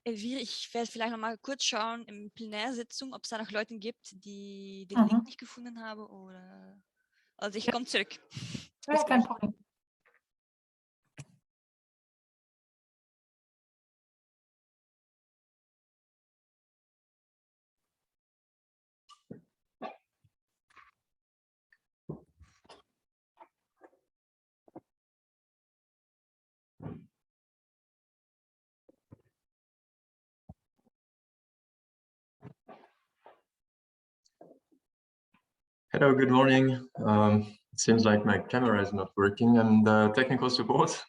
Elvire, ich werde vielleicht noch mal kurz schauen in Plenärsitzung, ob es da noch Leute gibt, die den Link nicht gefunden haben. Oder... Also ich komme zurück. Ja, kein Problem. Hello, good morning. It seems like my camera is not working and technical support,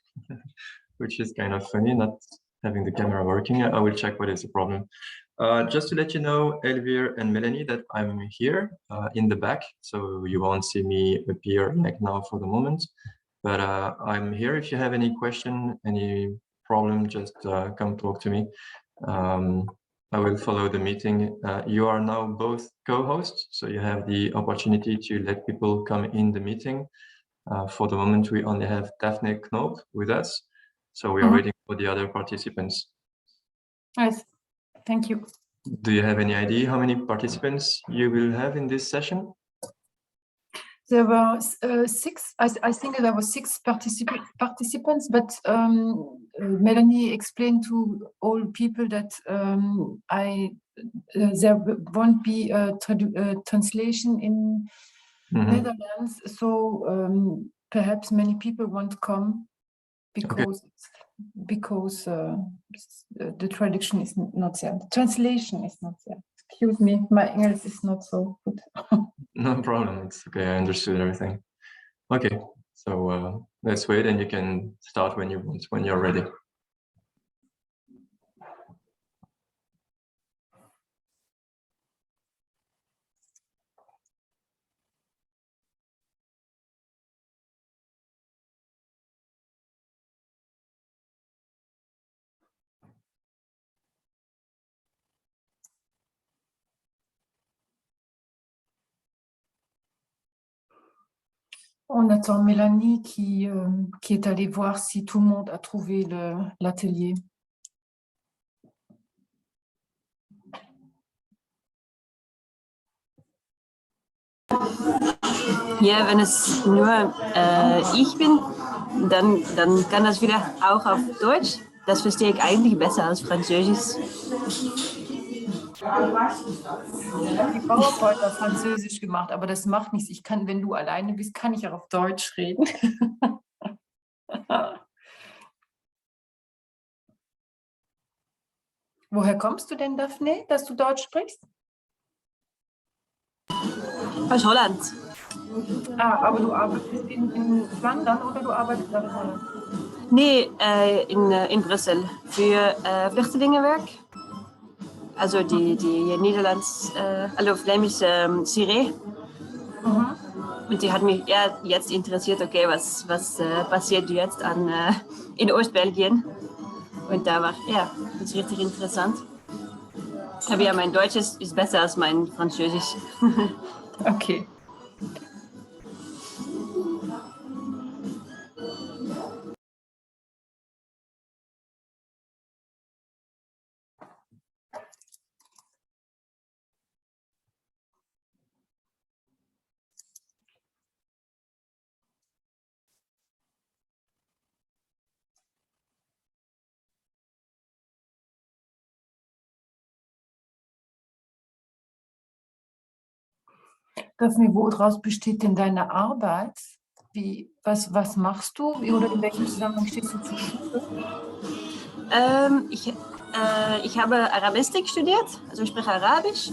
which is kind of funny, not having the camera working. I will check what is the problem. Just to let you know, Elvire and Melanie, that I'm here in the back, so you won't see me appear like now for the moment, but I'm here. If you have any question, any problem, just come talk to me. I will follow the meeting. You are now both co-hosts, so you have the opportunity to let people come in the meeting. For the moment, we only have Daphne Knoop with us, so we are waiting for the other participants. Yes, thank you. Do you have any idea how many participants you will have in this session? There were 6, I think there were 6 participants, but Melanie explained to all people that there won't be a translation in Netherlands, so perhaps many people won't come because the traduction is not there. The translation is not there. Excuse me, my English is not so good. No problem, it's okay, I understood everything. Okay, so let's wait and you can start when you want, when you're ready. On attend Mélanie qui est allée voir si tout le monde a trouvé l'atelier. Ja, wenn es nur ich bin, dann kann das wieder auch auf Deutsch. Das verstehe ich eigentlich besser als Französisch. Die PowerPoint auf Französisch gemacht, aber das macht nichts. Ich kann, wenn du alleine bist, kann ich auch auf Deutsch reden. Woher kommst du denn, Daphne, dass du Deutsch sprichst? Aus Holland. Ah, aber du arbeitest in Flandern oder du arbeitest in Holland? Nee, in Brüssel für Vluchtelingenwerk. Also die Nederlands, also flämische Siree. Und die hat mich jetzt interessiert, okay, was passiert jetzt in Ostbelgien? Und da war, das ist richtig interessant. Aber ja, mein Deutsch ist besser als mein Französisch. Okay. Daphne, woraus besteht denn deine Arbeit? Was machst du oder in welchem Zusammenhang stehst du zur Schule? Ich habe Arabistik studiert, also ich spreche Arabisch.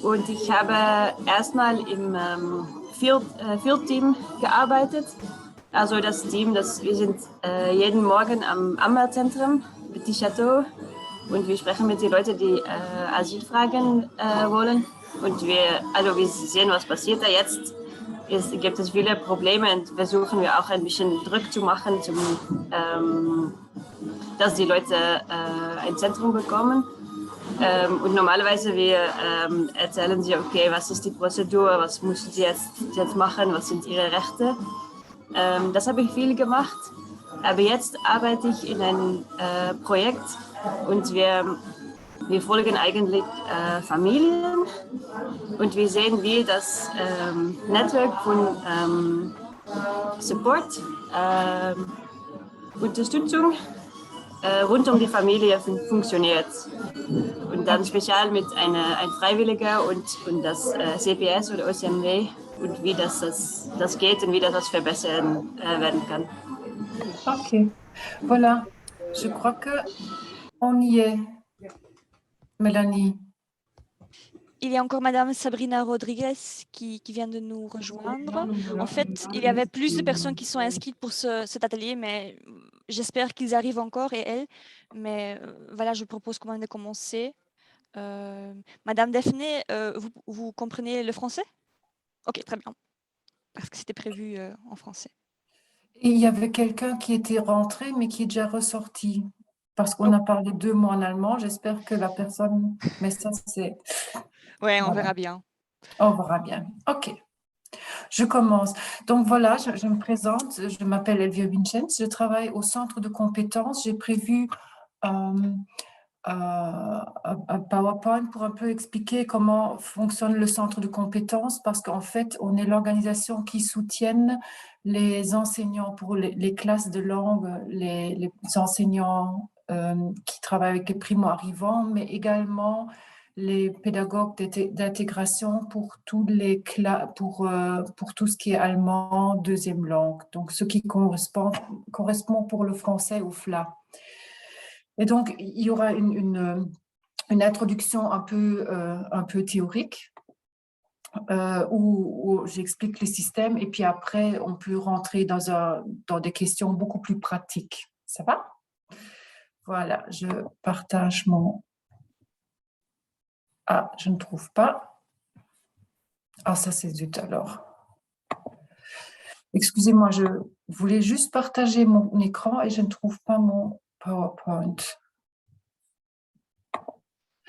Und ich habe erstmal im Field-Team gearbeitet. Also das Team, wir sind jeden Morgen am Ammerzentrum, Petit Château. Und wir sprechen mit den Leuten, die Asylfragen wollen. Und wir sehen, was passiert da jetzt. Gibt es viele Probleme und versuchen wir auch ein bisschen Druck zu machen, dass die Leute ein Zentrum bekommen. Und normalerweise wir erzählen sie, okay, was ist die Prozedur, was müssen sie jetzt machen, was sind ihre Rechte. Das habe ich viel gemacht. Aber jetzt arbeite ich in einem Projekt und wir folgen eigentlich Familien und wir sehen, wie das Netzwerk von Support, Unterstützung rund um die Familie funktioniert. Und dann speziell mit einem Freiwilliger und das CPS oder OCMW und wie das geht und wie das verbessern werden kann. Ok, voilà. Je crois qu'on y est, Mélanie. Il y a encore Madame Sabrina Rodriguez qui vient de nous rejoindre. En fait, il y avait plus de personnes qui sont inscrites pour cet atelier, mais j'espère qu'ils arrivent encore et elles. Mais voilà, je propose quand même de commencer. Madame Daphné, vous comprenez le français? Ok, très bien. Parce que c'était prévu en français. Et il y avait quelqu'un qui était rentré, mais qui est déjà ressorti. Parce qu'on a parlé 2 mots en allemand. J'espère que la personne... Mais ça, c'est... Ouais, on Voilà. verra bien. On verra bien. OK. Je commence. Donc voilà, je me présente. Je m'appelle Elvia Vincenz. Je travaille au centre de compétences. J'ai prévu un PowerPoint pour un peu expliquer comment fonctionne le centre de compétences parce qu'en fait, on est l'organisation qui soutienne les enseignants pour les classes de langue, les enseignants qui travaillent avec les primo-arrivants, mais également les pédagogues d'intégration pour tout ce qui est allemand, deuxième langue, donc ce qui correspond pour le français au FLA. Et donc, il y aura une introduction un peu théorique où j'explique les systèmes et puis après, on peut rentrer dans des questions beaucoup plus pratiques. Ça va? Voilà, je partage mon... Ah, je ne trouve pas. Ah, ça c'est zut alors. Excusez-moi, je voulais juste partager mon écran et je ne trouve pas mon PowerPoint.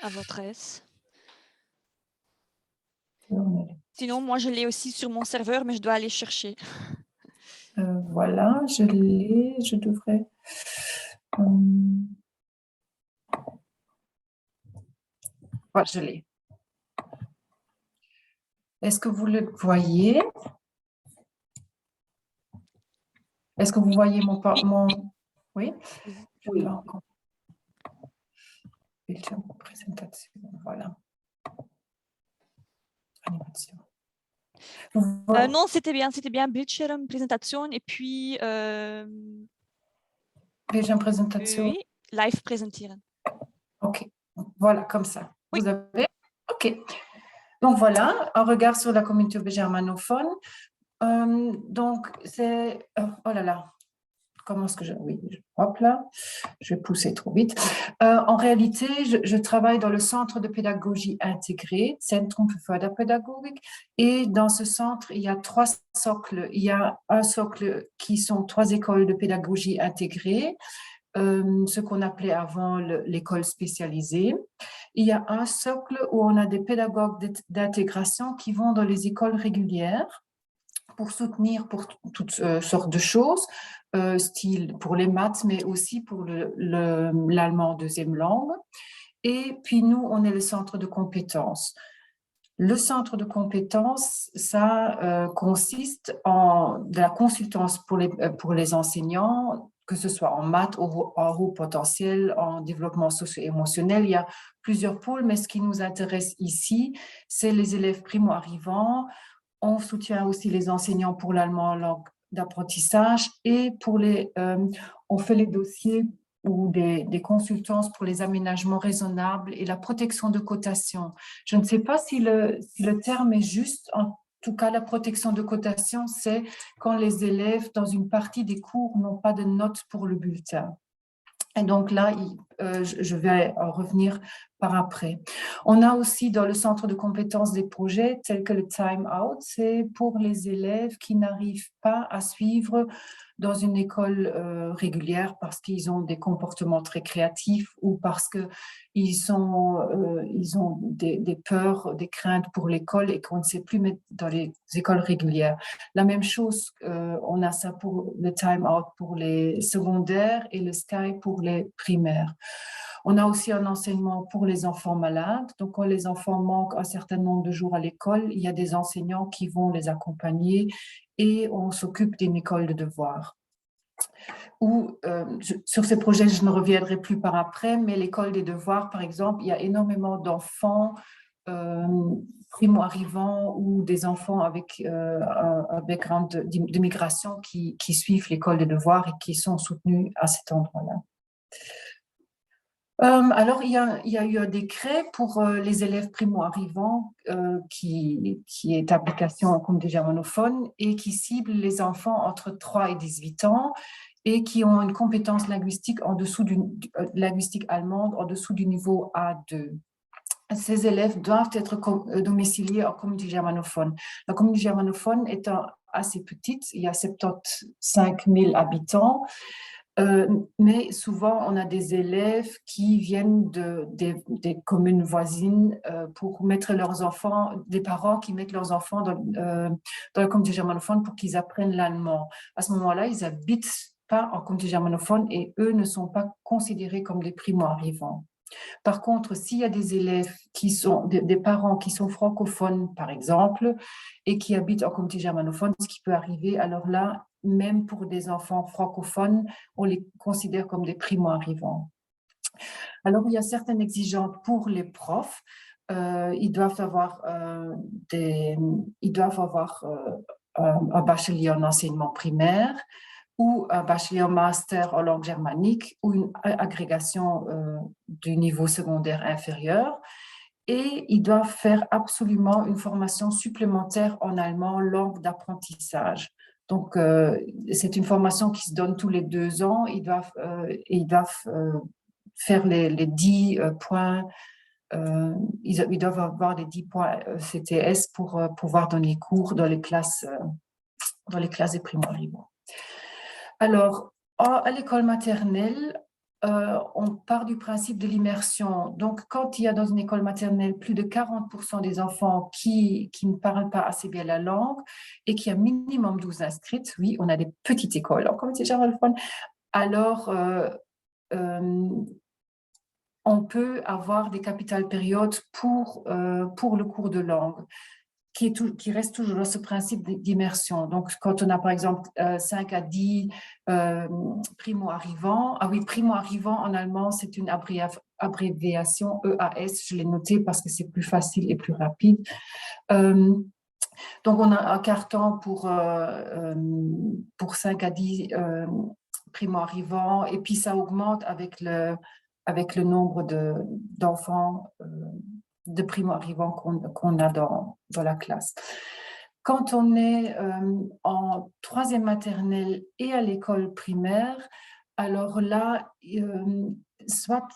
À votre aise. Sinon, moi, je l'ai aussi sur mon serveur, mais je dois aller chercher. Voilà, je l'ai, je devrais... Voilà, je l'ai. Est-ce que vous le voyez? Est-ce que vous voyez mon... Oui? Je l'ai encore. Présentation, voilà. Animation. Non, c'était bien Bildschirm, présentation et puis... Bildschirm, présentation. Oui, live présentieren. Ok, voilà, comme ça. Oui. Vous avez? Ok. Donc voilà, un regard sur la communauté germanophone. Donc c'est... oh là là, comment est-ce que je... Oui, hop là, je vais pousser trop vite. En réalité, je travaille dans le centre de pédagogie intégrée, Zentrum für Förderpädagogik, et dans ce centre, il y a 3 socles. Il y a un socle qui sont 3 écoles de pédagogie intégrée, ce qu'on appelait avant l'école spécialisée. Il y a un socle où on a des pédagogues d'intégration qui vont dans les écoles régulières pour soutenir pour toutes sortes de choses, style pour les maths, mais aussi pour l'allemand deuxième langue. Et puis nous, on est le centre de compétences. Le centre de compétences, ça consiste de la consultance pour les enseignants, que ce soit en maths, en haut potentiel, en développement socio-émotionnel. Il y a plusieurs pôles, mais ce qui nous intéresse ici, c'est les élèves primo-arrivants. On soutient aussi les enseignants pour l'allemand en langue d'apprentissage et on fait les dossiers ou des consultances pour les aménagements raisonnables et la protection de cotation. Je ne sais pas si le terme est juste. En tout cas, la protection de cotation, c'est quand les élèves, dans une partie des cours, n'ont pas de notes pour le bulletin. Et donc là, je vais en revenir par après. On a aussi dans le centre de compétences des projets tels que le time out, c'est pour les élèves qui n'arrivent pas à suivre dans une école régulière parce qu'ils ont des comportements très créatifs ou parce qu'ils ont des peurs, des craintes pour l'école et qu'on ne sait plus mettre dans les écoles régulières. La même chose, on a ça pour le time out pour les secondaires et le SKY pour les primaires. On a aussi un enseignement pour les enfants malades. Donc, quand les enfants manquent un certain nombre de jours à l'école, il y a des enseignants qui vont les accompagner et on s'occupe d'une école de devoirs. Sur ces projets, je ne reviendrai plus par après, mais l'école des devoirs, par exemple, il y a énormément d'enfants primo-arrivants ou des enfants avec un background de migration qui suivent l'école des devoirs et qui sont soutenus à cet endroit-là. Alors, il y a eu un décret pour les élèves primo-arrivants qui est d'application en communauté germanophone et qui cible les enfants entre 3 et 18 ans et qui ont une compétence linguistique linguistique allemande en dessous du niveau A2. Ces élèves doivent être domiciliés en communauté germanophone. La communauté germanophone étant assez petite, il y a 75 000 habitants, mais souvent, on a des élèves qui viennent des communes voisines pour mettre leurs enfants, des parents qui mettent leurs enfants dans la communauté germanophone pour qu'ils apprennent l'allemand. À ce moment-là, ils n'habitent pas en communauté germanophone et eux ne sont pas considérés comme des primo-arrivants. Par contre, s'il y a des élèves qui sont, des parents qui sont francophones, par exemple, et qui habitent en communauté germanophone, ce qui peut arriver, alors là, même pour des enfants francophones, on les considère comme des primo-arrivants. Alors, il y a certaines exigences pour les profs. Ils doivent avoir un bachelier en enseignement primaire ou un bachelier master en langue germanique ou une agrégation du niveau secondaire inférieur. Et ils doivent faire absolument une formation supplémentaire en allemand, langue d'apprentissage. Donc, c'est une formation qui se donne tous les 2 ans. Ils doivent faire les 10 points. Ils doivent avoir les 10 points CTS pour pouvoir donner cours dans les classes des primo-arrivants. Alors, à l'école maternelle, on part du principe de l'immersion. Donc, quand il y a dans une école maternelle plus de 40% des enfants qui ne parlent pas assez bien la langue et qu'il y a minimum 12 inscrites, oui, on a des petites écoles en communauté germanophone, alors on peut avoir des capitales périodes pour le cours de langue. Qui reste toujours dans ce principe d'immersion. Donc, quand on a, par exemple, 5 à 10 primo-arrivants, primo-arrivants en allemand, c'est une abréviation EAS, je l'ai noté parce que c'est plus facile et plus rapide. Donc, on a un carton pour 5 à 10 primo-arrivants, et puis ça augmente avec le nombre d'enfants de primo-arrivants qu'on a dans la classe. Quand on est en 3e maternelle et à l'école primaire, alors là, soit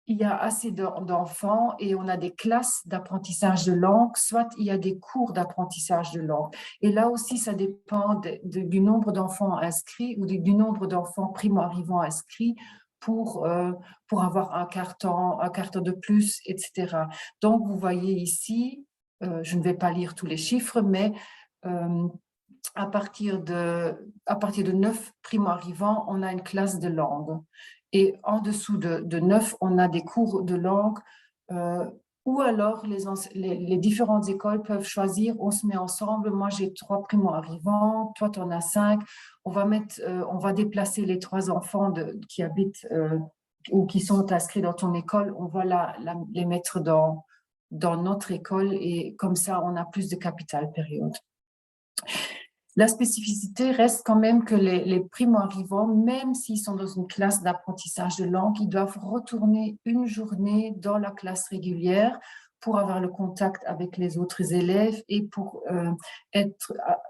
il y a assez d'enfants et on a des classes d'apprentissage de langue, soit il y a des cours d'apprentissage de langue. Et là aussi, ça dépend du nombre d'enfants inscrits ou du nombre d'enfants primo-arrivants inscrits pour avoir un carton de plus, etc. Donc, vous voyez ici, je ne vais pas lire tous les chiffres, mais à partir de 9 primo-arrivants, on a une classe de langue. Et en dessous de 9, on a des cours de langue ou alors les différentes écoles peuvent choisir, on se met ensemble, moi j'ai 3 primo-arrivants, toi tu en as 5, on va déplacer les 3 enfants qui habitent ou qui sont inscrits dans ton école, on va les mettre dans notre école et comme ça on a plus de capital période. La spécificité reste quand même que les primo-arrivants, même s'ils sont dans une classe d'apprentissage de langue, ils doivent retourner une journée dans la classe régulière pour avoir le contact avec les autres élèves et pour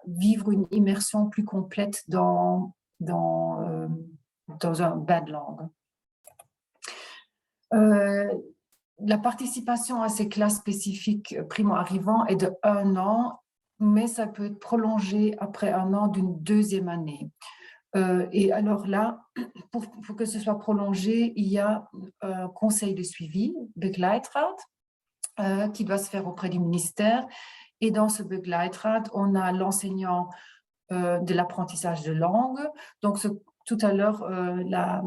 vivre une immersion plus complète dans un bain de langue. La participation à ces classes spécifiques primo-arrivants est de 1 an, mais ça peut être prolongé après 1 an d'une 2e année. Et alors là, pour que ce soit prolongé, il y a un conseil de suivi, Begleitrat, qui doit se faire auprès du ministère. Et dans ce Begleitrat, on a l'enseignant de l'apprentissage de langue. Donc, tout à l'heure, la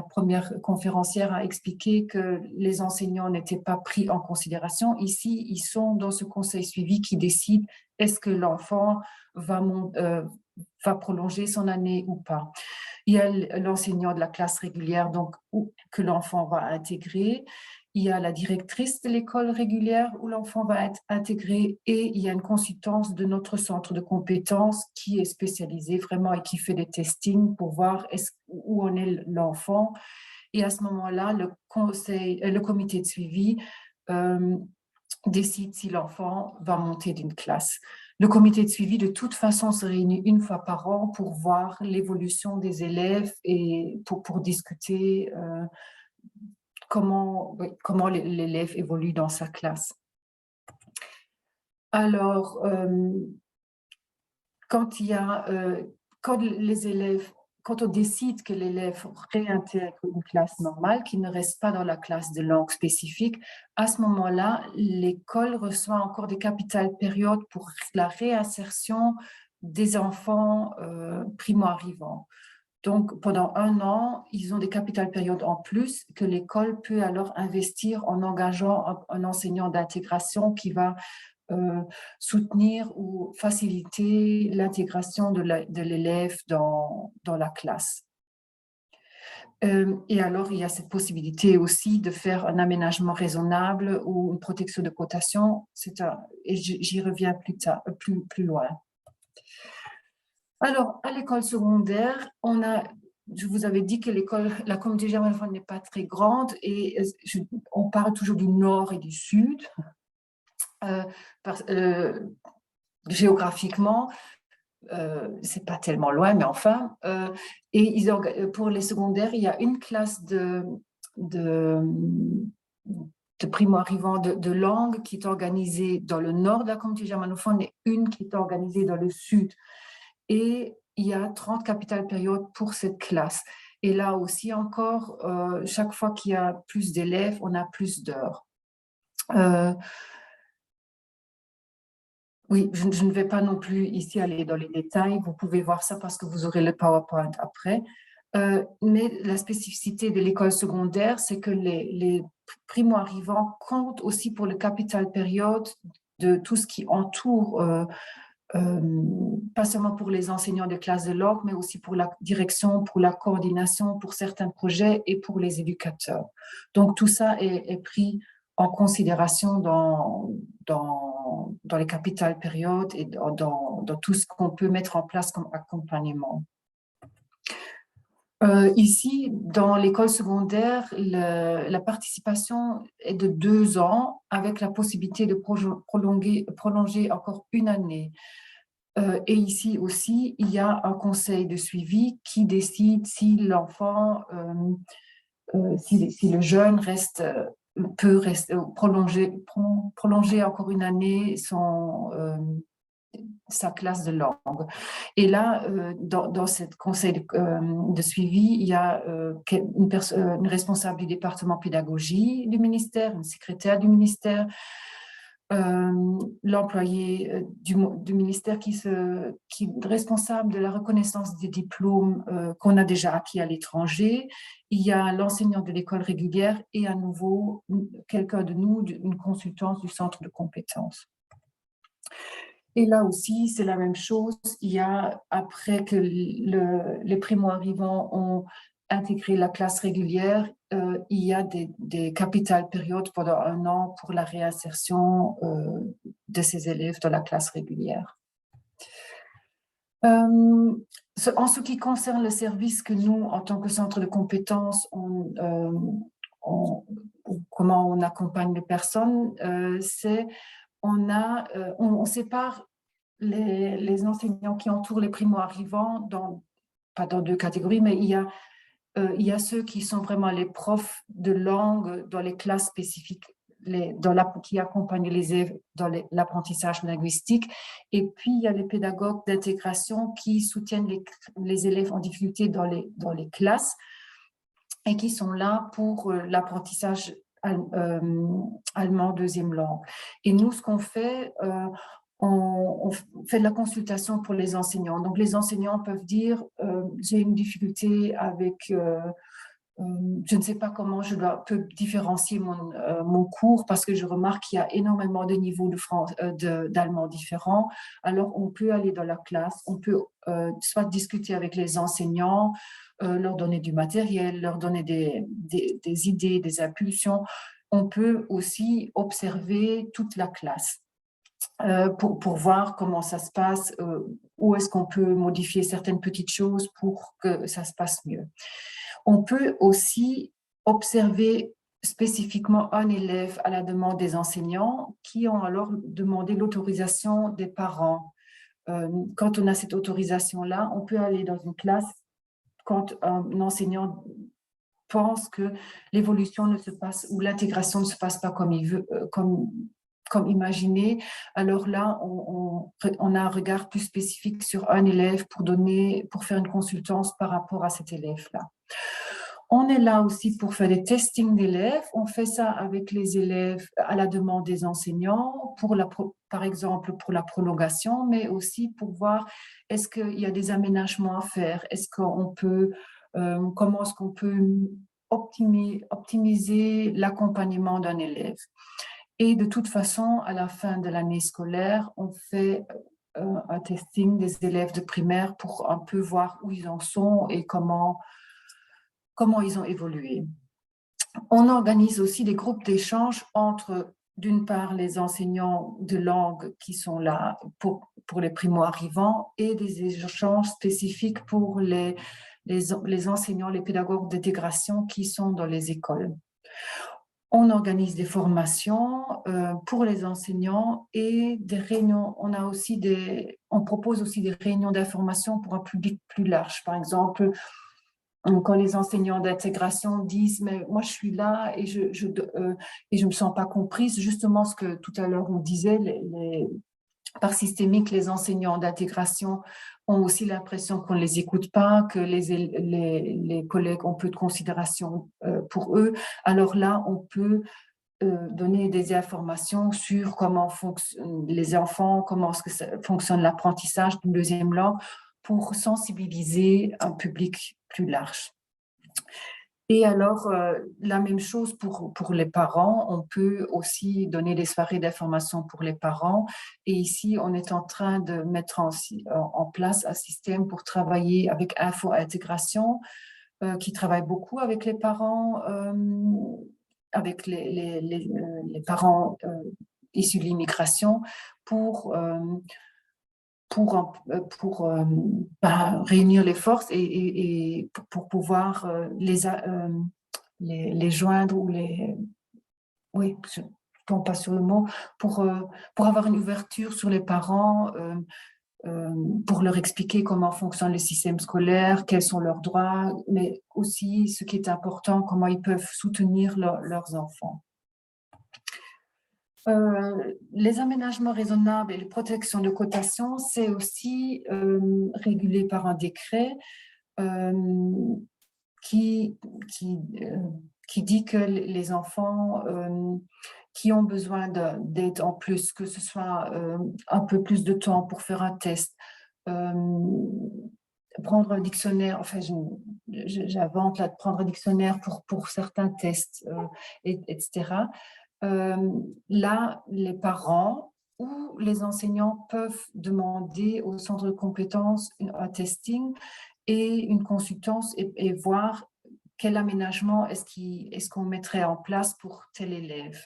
première conférencière a expliqué que les enseignants n'étaient pas pris en considération. Ici, ils sont dans ce conseil suivi qui décide est-ce que l'enfant va prolonger son année ou pas. Il y a l'enseignant de la classe régulière donc, que l'enfant va intégrer. Il y a la directrice de l'école régulière où l'enfant va être intégré et il y a une consultance de notre centre de compétences qui est spécialisée vraiment et qui fait des testings pour voir où en est l'enfant. Et à ce moment-là, le comité de suivi décide si l'enfant va monter d'une classe. Le comité de suivi, de toute façon, se réunit 1 fois par an pour voir l'évolution des élèves et pour discuter comment l'élève évolue dans sa classe. Alors, quand on décide que l'élève réintègre une classe normale, qu'il ne reste pas dans la classe de langue spécifique, à ce moment-là, l'école reçoit encore des capitales périodes pour la réinsertion des enfants primo-arrivants. Donc, pendant 1 an, ils ont des capitales périodes en plus que l'école peut alors investir en engageant un enseignant d'intégration qui va soutenir ou faciliter l'intégration de l'élève dans la classe. Et alors, il y a cette possibilité aussi de faire un aménagement raisonnable ou une protection de cotation. Et j'y reviens plus loin. Alors, à l'école secondaire, je vous avais dit que la communauté germanophone n'est pas très grande et on parle toujours du nord et du sud. Géographiquement, c'est pas tellement loin, mais enfin. Et pour les secondaires, il y a une classe de primo-arrivants de langue qui est organisée dans le nord de la communauté germanophone et une qui est organisée dans le sud. Et il y a 30 capitales périodes pour cette classe. Et là aussi encore, chaque fois qu'il y a plus d'élèves, on a plus d'heures. Oui, je ne vais pas non plus ici aller dans les détails. Vous pouvez voir ça parce que vous aurez le PowerPoint après. Mais la spécificité de l'école secondaire, c'est que les primo-arrivants comptent aussi pour le capital période de tout ce qui entoure pas seulement pour les enseignants de classe de langue, mais aussi pour la direction, pour la coordination, pour certains projets et pour les éducateurs. Donc, tout ça est pris en considération dans les capitales périodes et dans tout ce qu'on peut mettre en place comme accompagnement. Ici, dans l'école secondaire, la participation est de 2 ans avec la possibilité de prolonger encore 1 année. Et ici aussi, il y a un conseil de suivi qui décide si l'enfant, si le jeune peut prolonger encore 1 année sa classe de langue. Et là, dans ce conseil de suivi, il y a une responsable du département pédagogie du ministère, une secrétaire du ministère, l'employé du ministère qui est responsable de la reconnaissance des diplômes qu'on a déjà acquis à l'étranger. Il y a l'enseignant de l'école régulière et à nouveau quelqu'un de nous, une consultance du centre de compétences. Et là aussi, c'est la même chose. Il y a, après que les primo-arrivants ont intégré la classe régulière, il y a des capitales périodes pendant 1 an pour la réinsertion de ces élèves dans la classe régulière. En ce qui concerne le service que nous, en tant que centre de compétences, comment on accompagne les personnes, on sépare les enseignants qui entourent les primo-arrivants, pas dans 2 catégories, mais il y a ceux qui sont vraiment les profs de langue dans les classes spécifiques, qui accompagnent les élèves dans l'apprentissage linguistique. Et puis, il y a les pédagogues d'intégration qui soutiennent les élèves en difficulté dans les classes et qui sont là pour l'apprentissage allemand deuxième langue. Et nous, ce qu'on fait, on fait de la consultation pour les enseignants. Donc, les enseignants peuvent dire j'ai une difficulté avec, je ne sais pas comment peux différencier mon cours parce que je remarque qu'il y a énormément de niveaux d'allemand différents. Alors, on peut aller dans la classe, on peut soit discuter avec les enseignants, leur donner du matériel, leur donner des idées, des impulsions. On peut aussi observer toute la classe. Pour voir comment ça se passe, où est-ce qu'on peut modifier certaines petites choses pour que ça se passe mieux. On peut aussi observer spécifiquement un élève à la demande des enseignants qui ont alors demandé l'autorisation des parents. Quand on a cette autorisation-là, on peut aller dans une classe quand un enseignant pense que l'évolution ne se passe ou l'intégration ne se passe pas comme il veut, comme imaginé, alors là, on a un regard plus spécifique sur un élève pour faire une consultance par rapport à cet élève-là. On est là aussi pour faire des testings d'élèves. On fait ça avec les élèves à la demande des enseignants, par exemple pour la prolongation, mais aussi pour voir est-ce qu'il y a des aménagements à faire, comment est-ce qu'on peut optimiser l'accompagnement d'un élève. Et de toute façon, à la fin de l'année scolaire, on fait un testing des élèves de primaire pour un peu voir où ils en sont et comment ils ont évolué. On organise aussi des groupes d'échange entre, d'une part, les enseignants de langue qui sont là pour les primo-arrivants et des échanges spécifiques pour les enseignants, les pédagogues d'intégration qui sont dans les écoles. On organise des formations pour les enseignants et des réunions. On propose aussi des réunions d'information pour un public plus large. Par exemple, quand les enseignants d'intégration disent « mais moi je suis là et je me sens pas comprise », justement ce que tout à l'heure on disait, par systémique, les enseignants d'intégration ont aussi l'impression qu'on ne les écoute pas, que les collègues ont peu de considération pour eux. Alors là, on peut donner des informations sur comment fonctionnent les enfants, comment fonctionne l'apprentissage d'une deuxième langue pour sensibiliser un public plus large. Et alors, la même chose pour les parents, on peut aussi donner des soirées d'information pour les parents. Et ici, on est en train de mettre en place un système pour travailler avec Info Intégration, qui travaille beaucoup avec les parents, avec les parents issus de l'immigration pour réunir les forces et pour pouvoir les joindre ou oui, je ne tombe pas sur le mot, pour avoir une ouverture sur les parents, pour leur expliquer comment fonctionne le système scolaire, quels sont leurs droits, mais aussi, ce qui est important, comment ils peuvent soutenir leurs enfants. Les aménagements raisonnables et les protections de cotation, c'est aussi régulé par un décret qui dit que les enfants qui ont besoin d'aide en plus, que ce soit un peu plus de temps pour faire un test, prendre un dictionnaire, enfin j'invente là de prendre un dictionnaire pour certains tests, etc. Là, les parents ou les enseignants peuvent demander au centre de compétences un testing et une consultance et voir quel aménagement est-ce qu'on mettrait en place pour tel élève.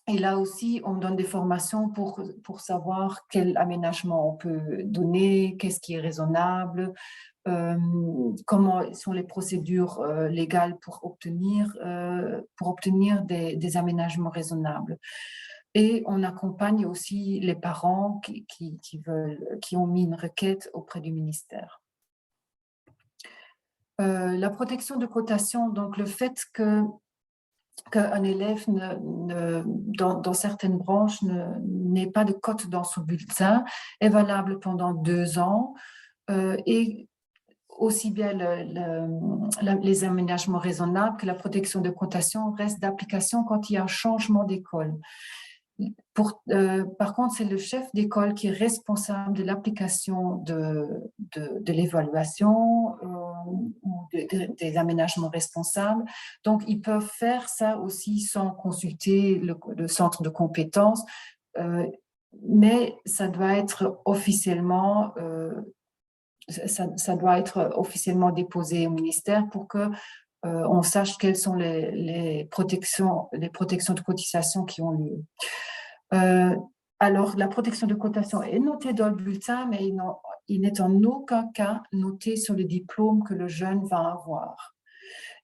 Et là aussi, on donne des formations pour savoir quel aménagement on peut donner, qu'est-ce qui est raisonnable, comment sont les procédures légales pour obtenir des aménagements raisonnables. Et on accompagne aussi les parents qui ont mis une requête auprès du ministère. La protection de cotation, donc le fait qu'un élève dans certaines branches n'ait pas de cote dans son bulletin est valable pendant 2 ans et aussi bien les aménagements raisonnables que la protection de cotation restent d'application quand il y a un changement d'école. Par contre, c'est le chef d'école qui est responsable de l'application de l'évaluation ou des aménagements responsables. Donc, ils peuvent faire ça aussi sans consulter le centre de compétences, mais ça doit être officiellement déposé au ministère pour que on sache quelles sont les protections de cotisation qui ont lieu. Alors, la protection de cotation est notée dans le bulletin, mais il n'est en aucun cas noté sur le diplôme que le jeune va avoir.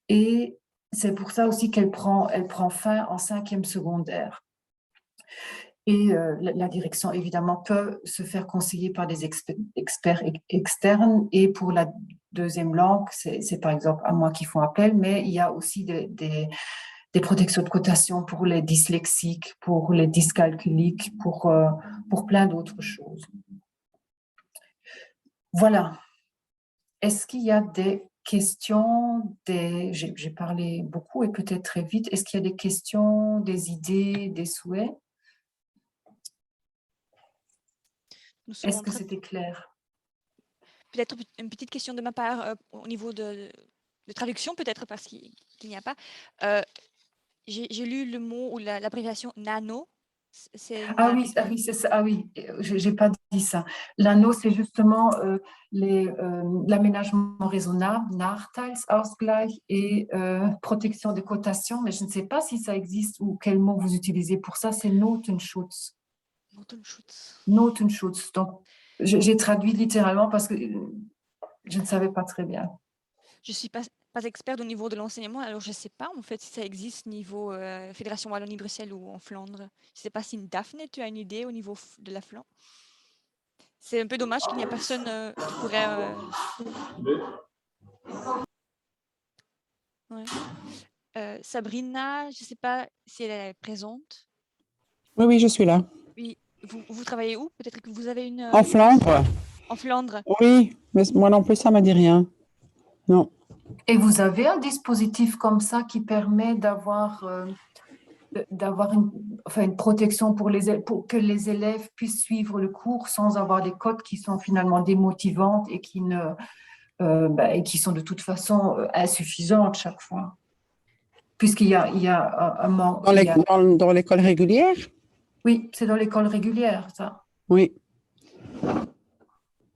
Et c'est pour ça aussi elle prend fin en 5e secondaire. Et la direction, évidemment, peut se faire conseiller par des experts externes. Et pour la deuxième langue, c'est par exemple à moi qu'ils font appel, mais il y a aussi des protections de cotation pour les dyslexiques, pour les dyscalculiques, pour plein d'autres choses. Voilà. Est-ce qu'il y a des questions, j'ai parlé beaucoup et peut-être très vite. Est-ce qu'il y a des questions, des idées, des souhaits? Est-ce que c'était clair? Peut-être une petite question de ma part au niveau de traduction, peut-être parce qu'il n'y a pas. J'ai lu le mot ou l'abréviation nano. Ah oui, c'est ça. Ah oui, j'ai pas dit ça. L'anneau, c'est justement l'aménagement raisonnable, Nachteilsausgleich et protection des cotations, mais je ne sais pas si ça existe ou quel mot vous utilisez pour ça, c'est Notenschutz. Notenschutz. Donc, j'ai traduit littéralement parce que je ne savais pas très bien. Je ne suis pas experte au niveau de l'enseignement, alors je ne sais pas en fait si ça existe niveau Fédération Wallonie-Bruxelles ou en Flandre. Je ne sais pas si Daphné, tu as une idée au niveau de la Flandre. C'est un peu dommage qu'il n'y ait personne qui pourrait... Ouais. Sabrina, je ne sais pas si elle est présente. Oui, je suis là. Oui, vous travaillez où? Peut-être que vous avez une... En Flandre? En Flandre. Oui, mais moi non plus, ça ne me dit rien. Non. Et vous avez un dispositif comme ça qui permet d'avoir une protection pour que les élèves puissent suivre le cours sans avoir des cotes qui sont finalement démotivantes et qui sont de toute façon insuffisantes chaque fois. Puisqu'il y a un manque. Dans l'école régulière? Oui, c'est dans l'école régulière, ça. Oui.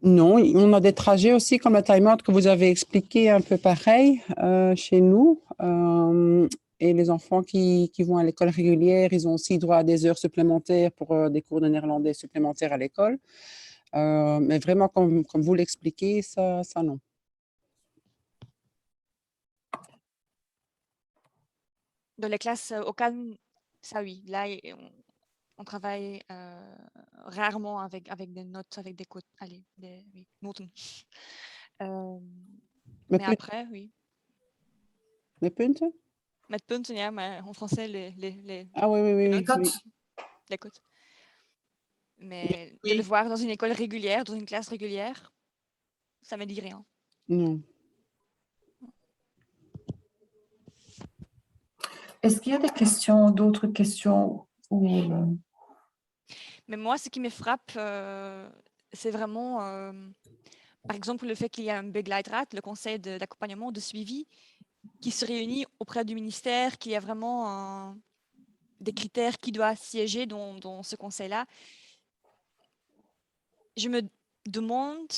Non, on a des trajets aussi comme le time-out que vous avez expliqué, un peu pareil chez nous. Et les enfants qui vont à l'école régulière, ils ont aussi droit à des heures supplémentaires pour des cours de néerlandais supplémentaires à l'école. Mais vraiment, comme vous l'expliquez, ça non. Dans les classes au calme, ça oui. Là, on travaille rarement avec des notes, avec des codes. Allez, oui, noten. Mais après, oui. Les punten? Met punten, ja, maar en français, les Ah oui. Les cotes. Les codes. Mais de le voir dans une école régulière, dans une classe régulière, ça ne me dit rien. Non. Est-ce qu'il y a des questions, d'autres questions Mais moi, ce qui me frappe, c'est vraiment, par exemple, le fait qu'il y a un Begleitrat, le conseil d'accompagnement, de suivi, qui se réunit auprès du ministère, qu'il y a vraiment des critères qui doivent siéger dans ce conseil-là. Je me demande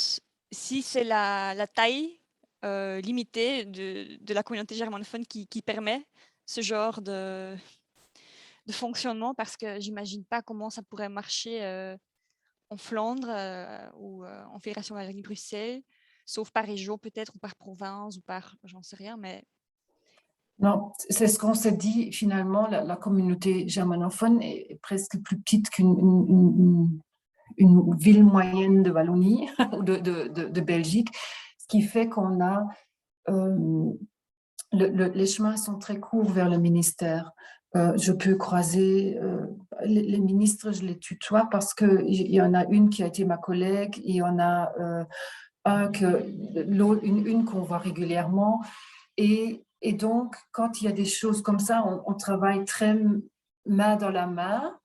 si c'est la taille limitée de la communauté germanophone qui permet ce genre fonctionnement parce que j'imagine pas comment ça pourrait marcher en Flandre ou en Fédération Wallonie-Bruxelles, sauf par région peut-être ou par province ou par, j'en sais rien, mais Non, c'est ce qu'on s'est dit finalement, la communauté germanophone est presque plus petite une ville moyenne de Wallonie ou de Belgique, ce qui fait qu'on a les chemins sont très courts vers le ministère. Je peux croiser les ministres, je les tutoie parce qu'il y en a une qui a été ma collègue, il y en a une qu'on voit régulièrement. Et donc, quand il y a des choses comme ça, on travaille très main dans la main.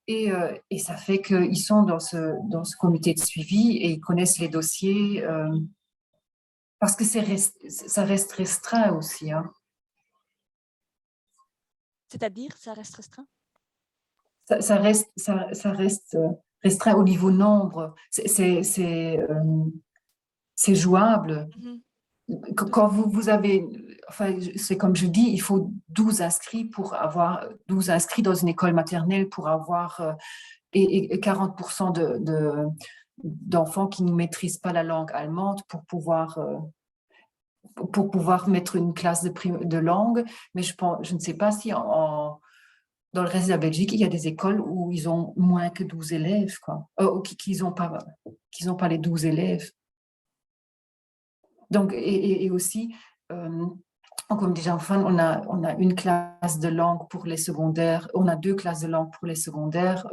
Et ça fait qu'ils sont dans ce comité de suivi et ils connaissent les dossiers parce que ça reste restreint aussi. Hein. c'est-à-dire ça reste restreint. Ça reste restreint au niveau nombre. C'est jouable. Mhm. Quand vous avez, enfin, c'est comme je dis, il faut 12 inscrits pour avoir 12 inscrits dans une école maternelle pour avoir et 40% d'enfants qui ne maîtrisent pas la langue allemande pour pouvoir mettre une classe de langue. Mais je ne sais pas si dans le reste de la Belgique, il y a des écoles où ils ont moins que 12 élèves, quoi. Qu'ils n'ont pas les 12 élèves. Donc, et aussi, comme déjà enfant, on a une classe de langue pour les secondaires, on a 2 classes de langue pour les secondaires,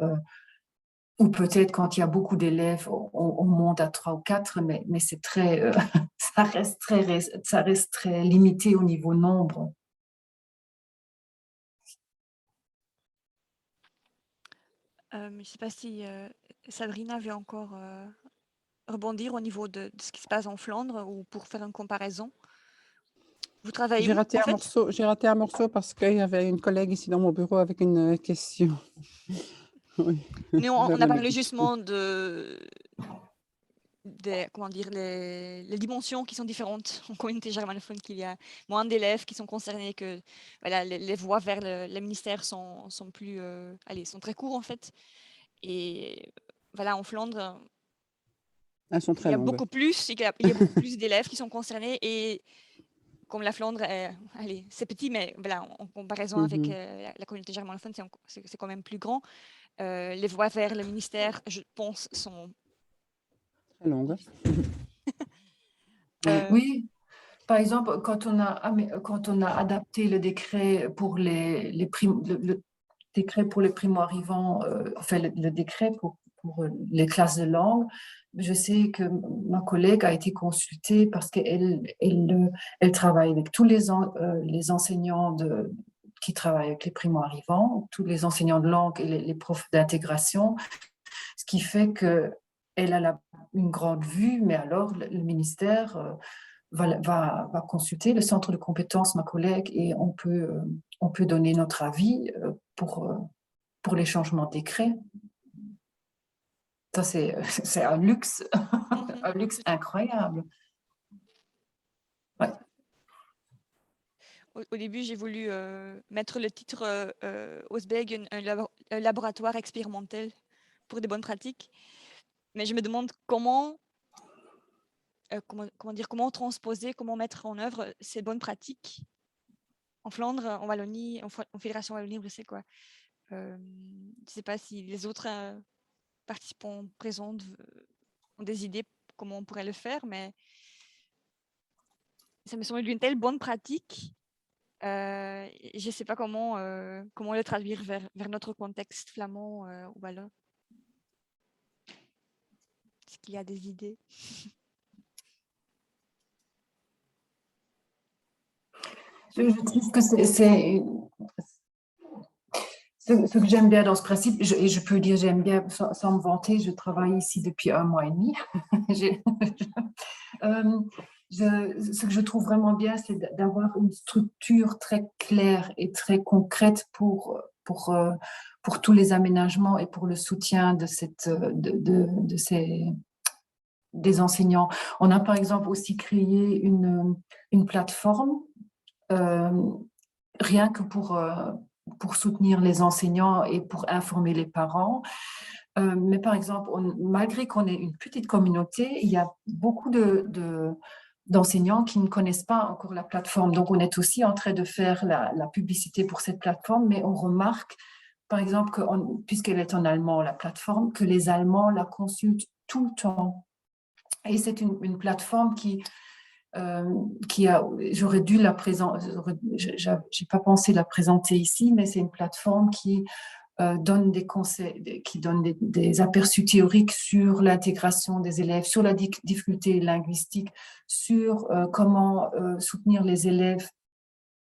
ou peut-être quand il y a beaucoup d'élèves, on monte à 3 ou 4, mais c'est très, ça reste très limité au niveau nombre. Je ne sais pas si Sabrina veut encore rebondir au niveau de ce qui se passe en Flandre ou pour faire une comparaison. Vous travaillez J'ai où, raté en un fait? morceau. J'ai raté un morceau parce qu'il y avait une collègue ici dans mon bureau avec une question. Oui. Nous, on a J'avais parlé le- justement comment dire, les dimensions qui sont différentes en communauté germanophone, qu'il y a moins d'élèves qui sont concernés, que voilà, les voies vers le ministère sont plus, sont très courtes en fait. Et voilà, en Flandre, Elles sont il très y a longues. beaucoup plus, il y a beaucoup plus d'élèves qui sont concernés et comme la Flandre, c'est petit, mais voilà, en comparaison avec Mhm. la communauté germanophone, c'est quand même plus grand. Les voies vers le ministère, je pense, sont Très longues. Oui, par exemple, quand on a adapté le décret pour le décret pour les primo-arrivants, enfin le décret pour les classes de langue, je sais que ma collègue a été consultée parce elle travaille avec tous les enseignants qui travaillent avec les primo-arrivants, tous les enseignants de langue et les profs d'intégration, ce qui fait qu'elle a une grande vue, mais alors le ministère va consulter le centre de compétences, ma collègue, et on peut donner notre avis pour les changements de décret. Ça, c'est un luxe, un luxe incroyable. Ouais. Au début, j'ai voulu mettre le titre Osbeg, un laboratoire expérimental pour des bonnes pratiques. Mais je me demande comment dire, comment transposer, comment mettre en œuvre ces bonnes pratiques en Flandre, en Wallonie, en Fédération Wallonie-Bruxelles, quoi. Je ne sais pas si les autres participants présents ont des idées comment on pourrait le faire, mais ça me semble une telle bonne pratique. Je ne sais pas comment le traduire vers notre contexte flamand ou wallon. Est-ce qu'il y a des idées? Je trouve que ce que j'aime bien dans ce principe, et je peux dire j'aime bien sans me vanter, je travaille ici depuis 1 mois et demi. Ce que je trouve vraiment bien, c'est d'avoir une structure très claire et très concrète pour tous les aménagements et pour le soutien des enseignants. On a par exemple aussi créé une plateforme rien que pour soutenir les enseignants et pour informer les parents. Mais par exemple, malgré qu'on ait une petite communauté, il y a beaucoup d'enseignants qui ne connaissent pas encore la plateforme. Donc, on est aussi en train de faire la publicité pour cette plateforme, mais on remarque, par exemple, puisqu'elle est en allemand, la plateforme, que les Allemands la consultent tout le temps. Et c'est une plateforme qui j'aurais dû la présenter, j'ai pas pensé la présenter ici, mais c'est une plateforme qui donne des conseils, qui donne des aperçus théoriques sur l'intégration des élèves, sur la difficulté linguistique, sur comment soutenir les élèves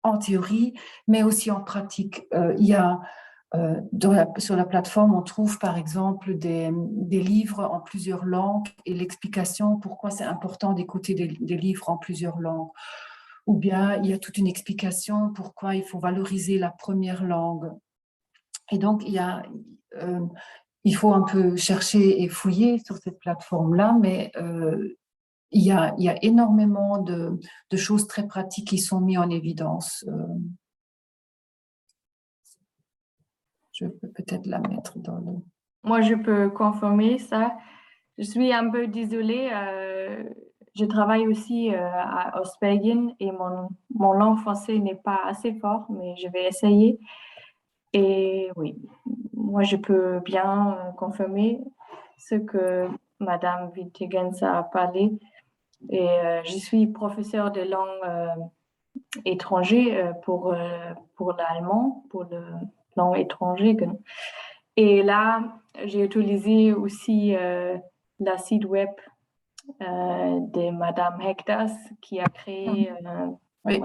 en théorie, mais aussi en pratique. Il y a sur la plateforme, on trouve par exemple des livres en plusieurs langues et l'explication pourquoi c'est important d'écouter des livres en plusieurs langues. Ou bien il y a toute une explication pourquoi il faut valoriser la première langue. Et donc, il faut un peu chercher et fouiller sur cette plateforme-là, mais il y a énormément de choses très pratiques qui sont mises en évidence. Je peux peut-être la mettre dans le... Moi, je peux confirmer ça. Je suis un peu désolée. Je travaille aussi à Ostbelgien et mon langue français n'est pas assez fort, mais je vais essayer. Et oui, moi, je peux bien confirmer ce que Madame Wittgens a parlé. Et je suis professeure de langue étrangère pour l'allemand, pour le langue étrangère. Et là, j'ai utilisé aussi la site web de Madame Hektas qui a créé. Oui.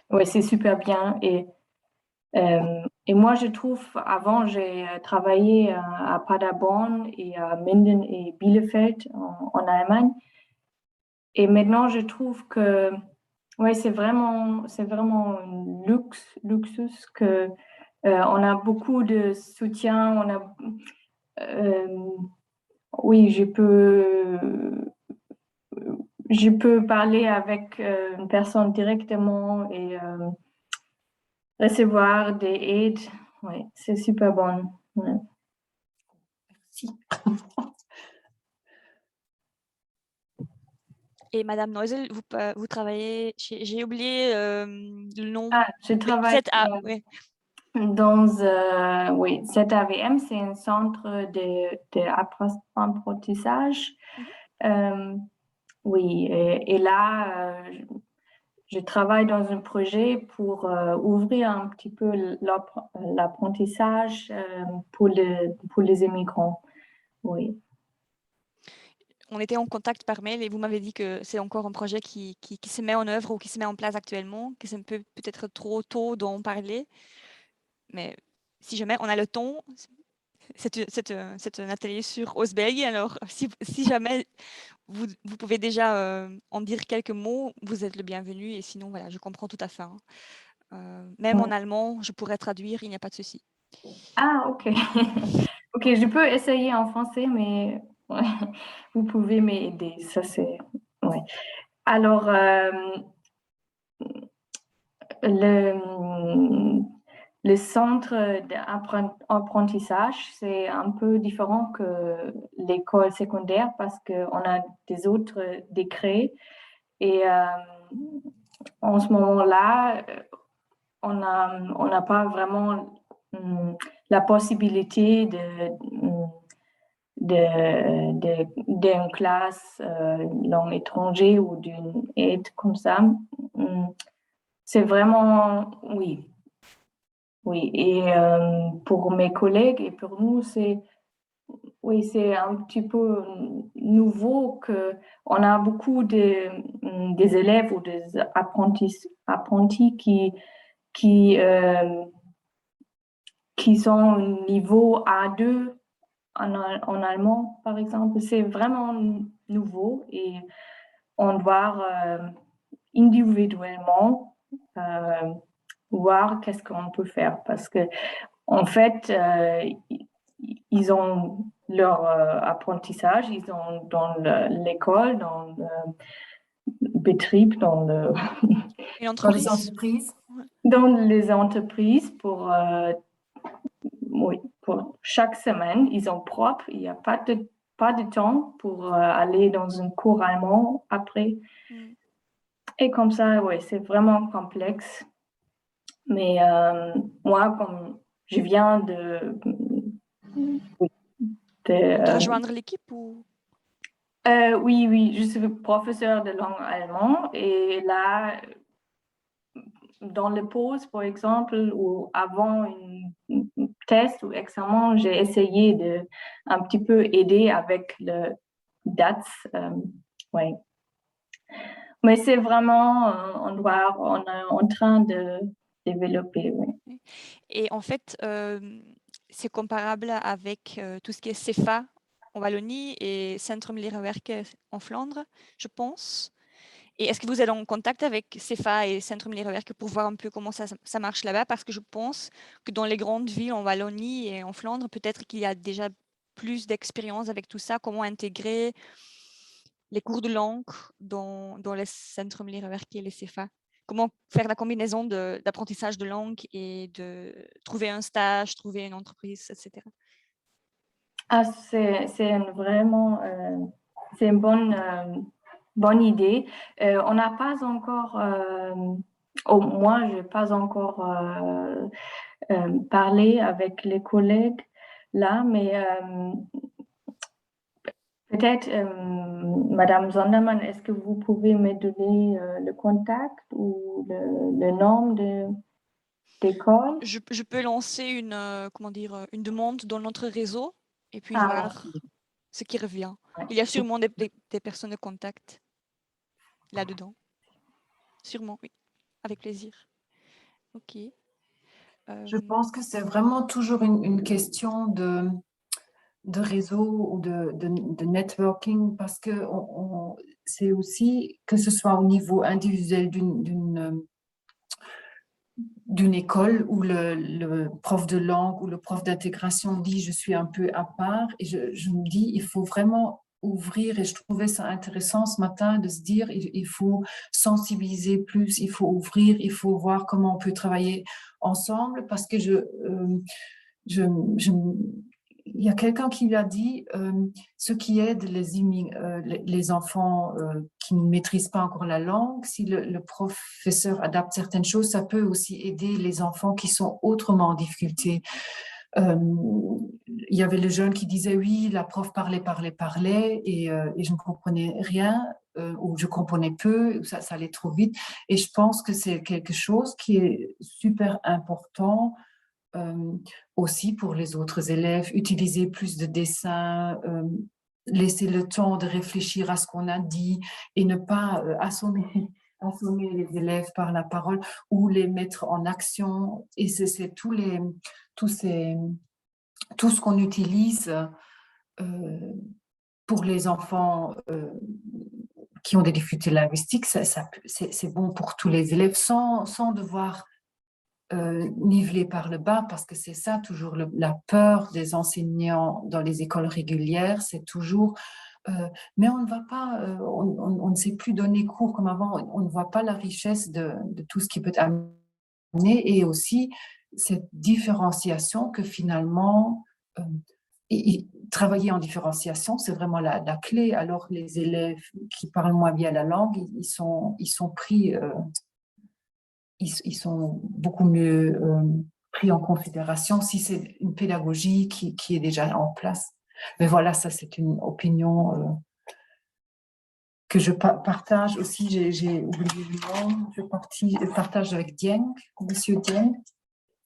Ouais, c'est super bien. Et moi, je trouve, avant, j'ai travaillé à Paderborn et à Minden et Bielefeld en Allemagne. Et maintenant, je trouve que c'est vraiment un luxus que on a beaucoup de soutien. Oui, je peux parler avec une personne directement et recevoir des aides. Oui, c'est super bon. Ouais. Merci. Et Madame Neusel, vous travaillez chez... J'ai oublié le nom. Ah, je travaille oui. dans ZAVM, c'est un centre d'apprentissage. Oui, et là, je travaille dans un projet pour ouvrir un petit peu l'apprentissage pour les immigrants. Oui. On était en contact par mail et vous m'avez dit que c'est encore un projet qui se met en œuvre ou qui se met en place actuellement, que c'est peut-être trop tôt d'en parler. Mais si jamais on a le temps, c'est un atelier sur Ostbelgien. Alors, si jamais vous pouvez déjà en dire quelques mots, vous êtes le bienvenu. Et sinon, voilà, je comprends tout à fait. Même en allemand, je pourrais traduire, il n'y a pas de souci. Ah, ok. Ok, je peux essayer en français, mais vous pouvez m'aider. Ça, c'est... Ouais. Alors, le centre d'apprentissage, c'est un peu différent que l'école secondaire parce qu'on a des autres décrets. Et en ce moment-là, on n'a pas vraiment la possibilité d'une classe langue étrangère ou d'une aide comme ça. C'est vraiment, oui. Oui, et pour mes collègues et pour nous, c'est un petit peu nouveau qu'on a beaucoup des élèves ou des apprentis qui sont au niveau A2 en allemand, par exemple. C'est vraiment nouveau et on doit individuellement voir qu'est-ce qu'on peut faire parce que en fait ils ont leur apprentissage, ils ont dans l'école, dans le betrieb, dans les entreprises. dans les entreprises oui, pour chaque semaine, ils ont propre. Il n'y a pas de temps pour aller dans un cours allemand après. Et comme ça, oui, c'est vraiment complexe. Mais moi, comme je viens de rejoindre l'équipe ou... oui, je suis professeur de langue allemande et là, dans les pauses, par exemple, ou avant une test ou examen, j'ai essayé de un petit peu aider avec le DATS. Ouais. Mais c'est vraiment on est en train de développer. Oui. Et en fait, c'est comparable avec tout ce qui est CEFA en Wallonie et Centrum Leerwerke en Flandre, je pense. Et est-ce que vous êtes en contact avec CEFA et Centrum Leerwerke pour voir un peu comment ça marche là-bas? Parce que je pense que dans les grandes villes en Wallonie et en Flandre, peut-être qu'il y a déjà plus d'expérience avec tout ça, comment intégrer les cours de langue dans les Centrum Leerwerke et les CEFA. Comment faire la combinaison d'apprentissage de langue et de trouver un stage, trouver une entreprise, etc. Ah, c'est vraiment c'est une bonne idée. On n'a pas encore, moi, je n'ai pas encore parlé avec les collègues là, mais peut-être, Madame Zonderman, est-ce que vous pouvez me donner le contact ou le nom d'école? Je peux lancer une demande dans notre réseau et puis voir ce qui revient. Ouais. Il y a sûrement des personnes de contact là-dedans. Sûrement, oui. Avec plaisir. OK. Je pense que c'est vraiment toujours une question de réseau ou de networking parce que c'est aussi, que ce soit au niveau individuel d'une école où le prof de langue ou le prof d'intégration dit je suis un peu à part et je me dis il faut vraiment ouvrir et je trouvais ça intéressant ce matin de se dire il faut sensibiliser plus, il faut ouvrir, il faut voir comment on peut travailler ensemble parce que il y a quelqu'un qui l'a dit, ce qui aide les enfants qui ne maîtrisent pas encore la langue, si le professeur adapte certaines choses, ça peut aussi aider les enfants qui sont autrement en difficulté. Il y avait le jeune qui disait oui, la prof parlait et je ne comprenais rien ou je comprenais peu, ça allait trop vite. Et je pense que c'est quelque chose qui est super important aussi pour les autres élèves, utiliser plus de dessins, laisser le temps de réfléchir à ce qu'on a dit et ne pas assommer les élèves par la parole ou les mettre en action. Et c'est tout ce qu'on utilise pour les enfants qui ont des difficultés linguistiques, c'est bon pour tous les élèves sans devoir nivelé par le bas, parce que c'est ça toujours la peur des enseignants dans les écoles régulières, c'est toujours mais on ne va pas, on ne sait plus donner cours comme avant, on ne voit pas la richesse de tout ce qui peut amener et aussi cette différenciation que finalement travailler en différenciation, c'est vraiment la clé. Alors les élèves qui parlent moins bien la langue, ils sont pris ils sont beaucoup mieux pris en considération si c'est une pédagogie qui est déjà en place. Mais voilà, ça c'est une opinion que je partage aussi. J'ai oublié le nom. Je partage avec Dieng, Monsieur Dieng,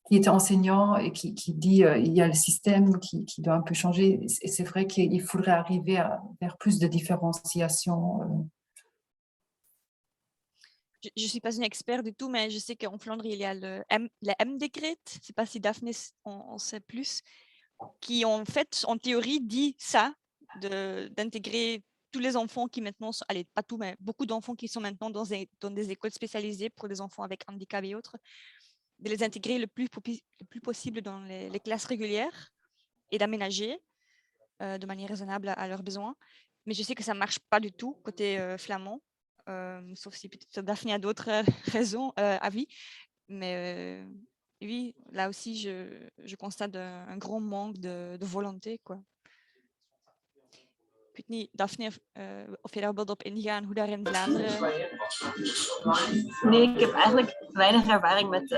qui est enseignant et qui dit il y a le système qui doit un peu changer. Et c'est vrai qu'il faudrait arriver vers plus de différenciation. Je ne suis pas une experte du tout, mais je sais qu'en Flandre, il y a le M-décret, je ne sais pas si Daphné en sait plus, qui en fait, en théorie, dit ça, d'intégrer tous les enfants qui maintenant sont, allez, pas tout, mais beaucoup d'enfants qui sont maintenant dans des écoles spécialisées pour des enfants avec handicap et autres, de les intégrer le plus possible dans les classes régulières et d'aménager de manière raisonnable à leurs besoins. Mais je sais que ça ne marche pas du tout côté flamand. Sauf si peut-être Daphné a d'autres raisons, avis. Mais oui, là aussi, je constate un grand manque de volonté, quoi. Ik weet niet, Daphne, of je daar wilt op ingaan, hoe daar in Vlaanderen... Nee, ik heb eigenlijk weinig ervaring met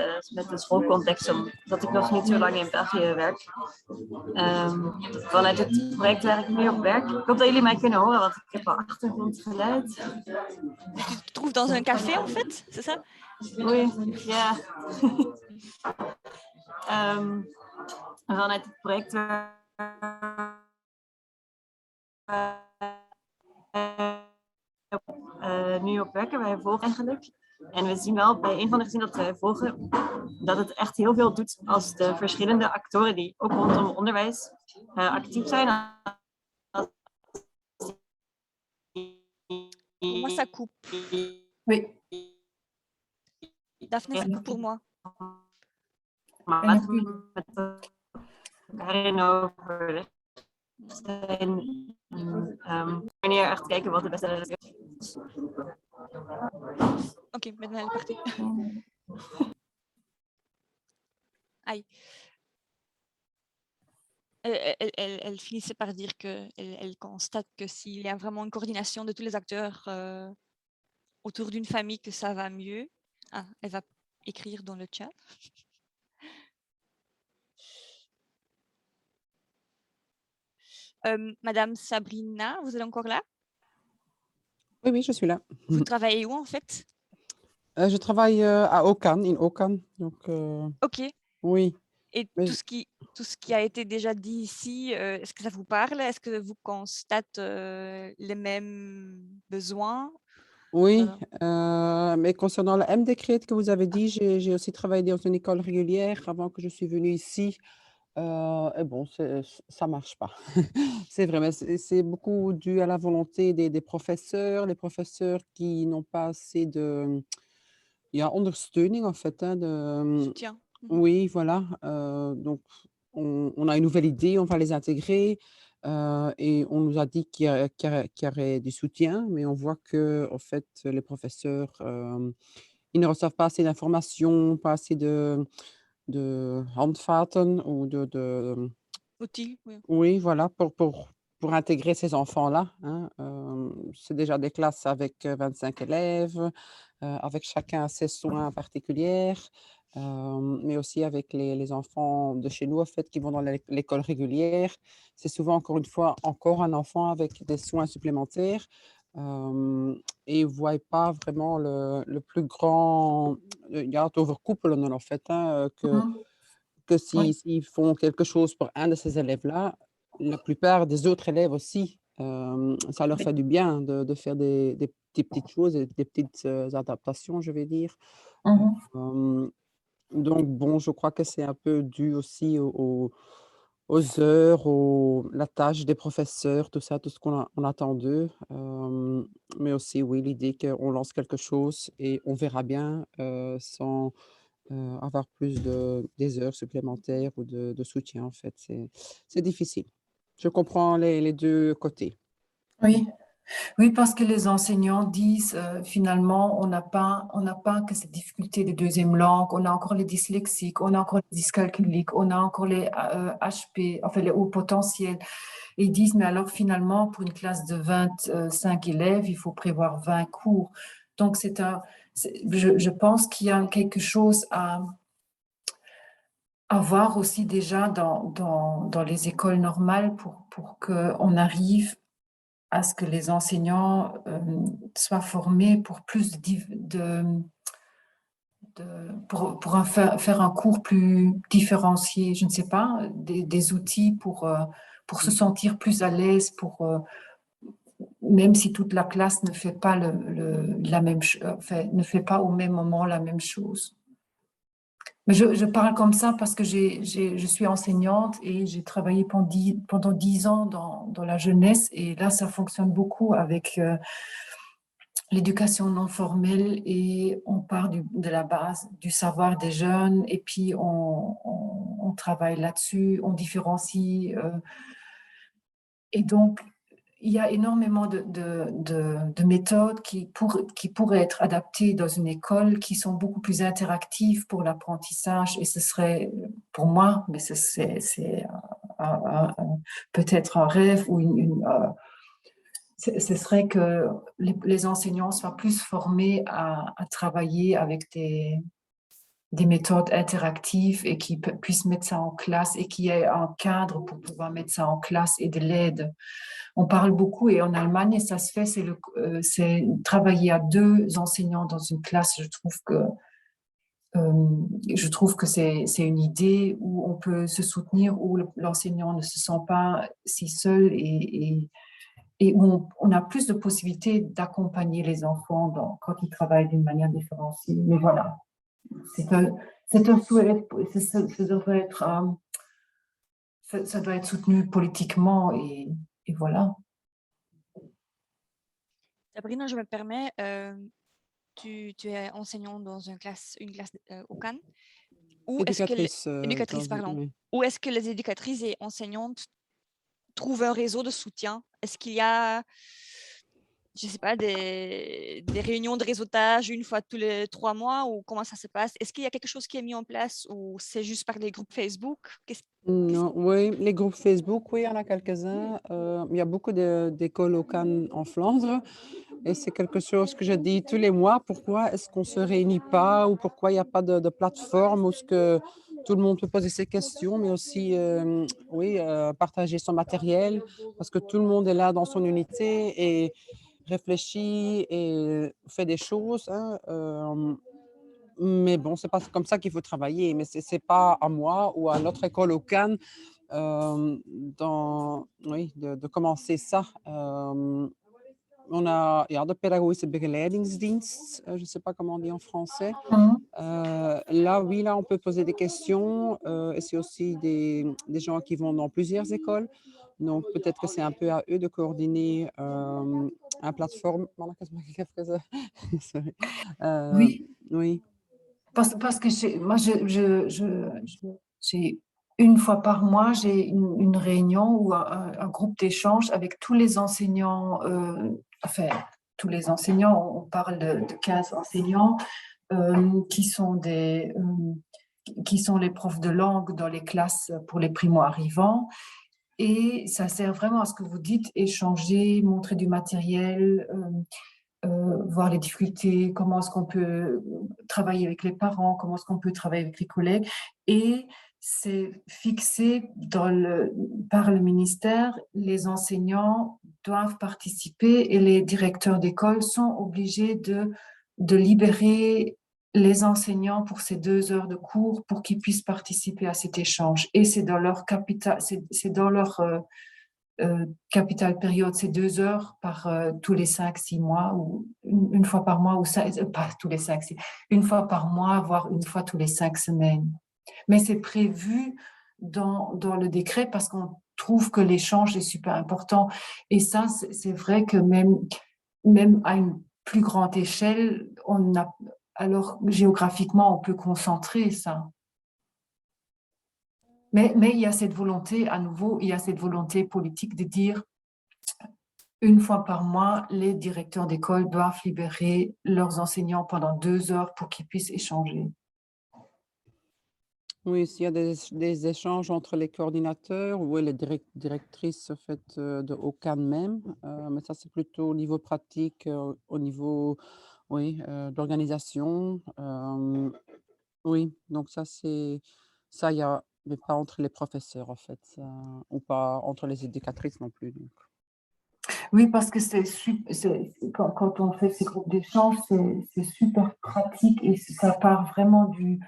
de schoolcontext, omdat ik nog niet zo lang in België werk. Vanuit het project waar ik nu op werk. Ik hoop dat jullie mij kunnen horen, want ik heb wel achtergrondgeluid. Tu te trouves dans un café, en fait, c'est ça? Oei, ja. Vanuit het project waar nu op werken, wij volgen eigenlijk. En we zien wel bij een van de gezinnen dat wij volgen, dat het echt heel veel doet als de verschillende actoren die ook rondom onderwijs actief zijn. Pour moi, ça coupe. Oui. Daphne, ça coupe pour moi. Maar met elkaar in overleg zijn. Wanneer echt kijken wat de beste is. Ok, maintenant elle est partie. Aïe. Elle finissait par dire qu'elle constate que s'il y a vraiment une coordination de tous les acteurs autour d'une famille, que ça va mieux. Ah, elle va écrire dans le chat. Madame Sabrina, vous êtes encore là? Oui, oui, je suis là. Vous travaillez où en fait? Je travaille à Okan, in Okan. Donc, Ok. oui. Et Mais tout ce qui a été déjà dit ici, est-ce que ça vous parle? Est-ce que vous constatez les mêmes besoins? Oui, mais concernant la M-décret que vous avez dit, j'ai aussi travaillé dans une école régulière avant que je suis venue ici. Et bon, ça marche pas. C'est vrai, mais c'est beaucoup dû à la volonté des professeurs, les professeurs qui n'ont pas assez de ondersteuning en fait, hein, Soutien. oui, voilà. Donc, on a une nouvelle idée, on va les intégrer. Et on nous a dit qu'il y aurait du soutien, mais on voit que, en fait, les professeurs, ils ne reçoivent pas assez d'informations, pas assez de handvaten ou Outils, oui. oui, voilà, pour intégrer ces enfants-là, hein. C'est déjà des classes avec 25 élèves, avec chacun ses soins particuliers, mais aussi avec les enfants de chez nous, en fait, qui vont dans l'école régulière. C'est souvent, encore une fois, encore un enfant avec des soins supplémentaires, et ils ne voient pas vraiment le plus grand, ja, het overkoepelende, en fait, hein, que Oui. s'ils font quelque chose pour un de ces élèves-là, la plupart des autres élèves aussi, ça leur fait du bien de faire des petites choses et des petites adaptations, je vais dire. Mhm. Donc bon, je crois que c'est un peu dû aussi aux heures, la tâche des professeurs, tout ça, tout ce on attend d'eux. Mais aussi, oui, l'idée qu'on lance quelque chose et on verra bien, sans avoir plus des heures supplémentaires ou de soutien, en fait. C'est difficile. Je comprends les 2 côtés. Oui. Oui, parce que les enseignants disent finalement, on n'a pas que cette difficulté de deuxième langue, on a encore les dyslexiques, on a encore les dyscalculiques, on a encore les HP, enfin les hauts potentiels. Et ils disent, mais alors finalement, pour une classe de 25 élèves, il faut prévoir 20 cours. Donc, je pense qu'il y a quelque chose à voir aussi déjà dans les écoles normales pour qu'on arrive à ce que les enseignants soient formés pour plus pour faire un cours plus différencié, je ne sais pas, des outils pour se sentir plus à l'aise, même si toute la classe ne fait pas ne fait pas au même moment la même chose. Mais je parle comme ça parce que je suis enseignante et j'ai travaillé pendant 10 ans dans la jeunesse et là, ça fonctionne beaucoup avec l'éducation non formelle et on part de la base du savoir des jeunes et puis on travaille là-dessus, on différencie. Et donc, il y a énormément de méthodes qui pourraient être adaptées dans une école, qui sont beaucoup plus interactives pour l'apprentissage. Et ce serait, pour moi, mais c'est peut-être un rêve ou ce serait que les enseignants soient plus formés à travailler avec des méthodes interactives et qui puissent mettre ça en classe et qu'il y ait un cadre pour pouvoir mettre ça en classe et de l'aide. On parle beaucoup et en Allemagne, ça se fait, c'est travailler à 2 enseignants dans une classe. Je trouve que c'est une idée où on peut se soutenir, où l'enseignant ne se sent pas si seul et où on a plus de possibilités d'accompagner les enfants quand ils travaillent d'une manière différenciée. Mais voilà, c'est un souhait, ça doit être soutenu politiquement et voilà. Sabrina, je me permets, tu es enseignante dans une classe au Cannes. Éducatrice. Éducatrice, pardon. Oui. Où est-ce que les éducatrices et enseignantes trouvent un réseau de soutien? Est-ce qu'il y a, je ne sais pas, des réunions de réseautage une fois tous les 3 mois ou comment ça se passe? Est-ce qu'il y a quelque chose qui est mis en place ou c'est juste par les groupes Facebook? Non, oui, les groupes Facebook, oui, il y en a quelques-uns. Il y a beaucoup d'écoles au Cannes en Flandre et c'est quelque chose que je dis tous les mois. Pourquoi est-ce qu'on ne se réunit pas ou pourquoi il n'y a pas de plateforme où ce que tout le monde peut poser ses questions, mais aussi oui, partager son matériel parce que tout le monde est là dans son unité et réfléchit et fait des choses. Hein, mais bon, c'est pas comme ça qu'il faut travailler. Mais c'est pas à moi ou à notre école au Cannes oui, de commencer ça. On a de pedagogische begeleidingsdienst, je ne sais pas comment on dit en français. Là, oui, là, on peut poser des questions. Et c'est aussi des gens qui vont dans plusieurs écoles. Donc, peut-être que c'est un peu à eux de coordonner une plateforme. Sorry. Oui. Oui. Parce que moi, j'ai une fois par mois, j'ai une réunion ou un groupe d'échange avec tous les enseignants, enfin, tous les enseignants, on parle de 15 enseignants qui sont les profs de langue dans les classes pour les primo-arrivants. Et ça sert vraiment à ce que vous dites, échanger, montrer du matériel, voir les difficultés, comment est-ce qu'on peut travailler avec les parents, comment est-ce qu'on peut travailler avec les collègues. Et c'est fixé par le ministère, les enseignants doivent participer et les directeurs d'école sont obligés de libérer les enseignants pour ces 2 heures de cours pour qu'ils puissent participer à cet échange. Et c'est dans leur capital période, c'est 2 heures par tous les 5-6 mois ou une fois par mois, ou pas tous les 5-6, une fois par mois, voire une fois tous les 5 semaines. Mais c'est prévu dans le décret parce qu'on trouve que l'échange est super important. Et ça, c'est vrai que même à une plus grande échelle, alors géographiquement, on peut concentrer ça. Mais il y a cette volonté, à nouveau, il y a cette volonté politique de dire, une fois par mois, les directeurs d'école doivent libérer leurs enseignants pendant 2 heures pour qu'ils puissent échanger. Oui, s'il y a des échanges entre les coordinateurs ou les directrices en fait, de Ocan même, mais ça c'est plutôt au niveau pratique, au niveau oui, d'organisation. Oui, donc ça il y a, mais pas entre les professeurs en fait, ou pas entre les éducatrices non plus. Donc. Oui, parce que quand on fait ces groupes d'échange, c'est super pratique et ça part vraiment du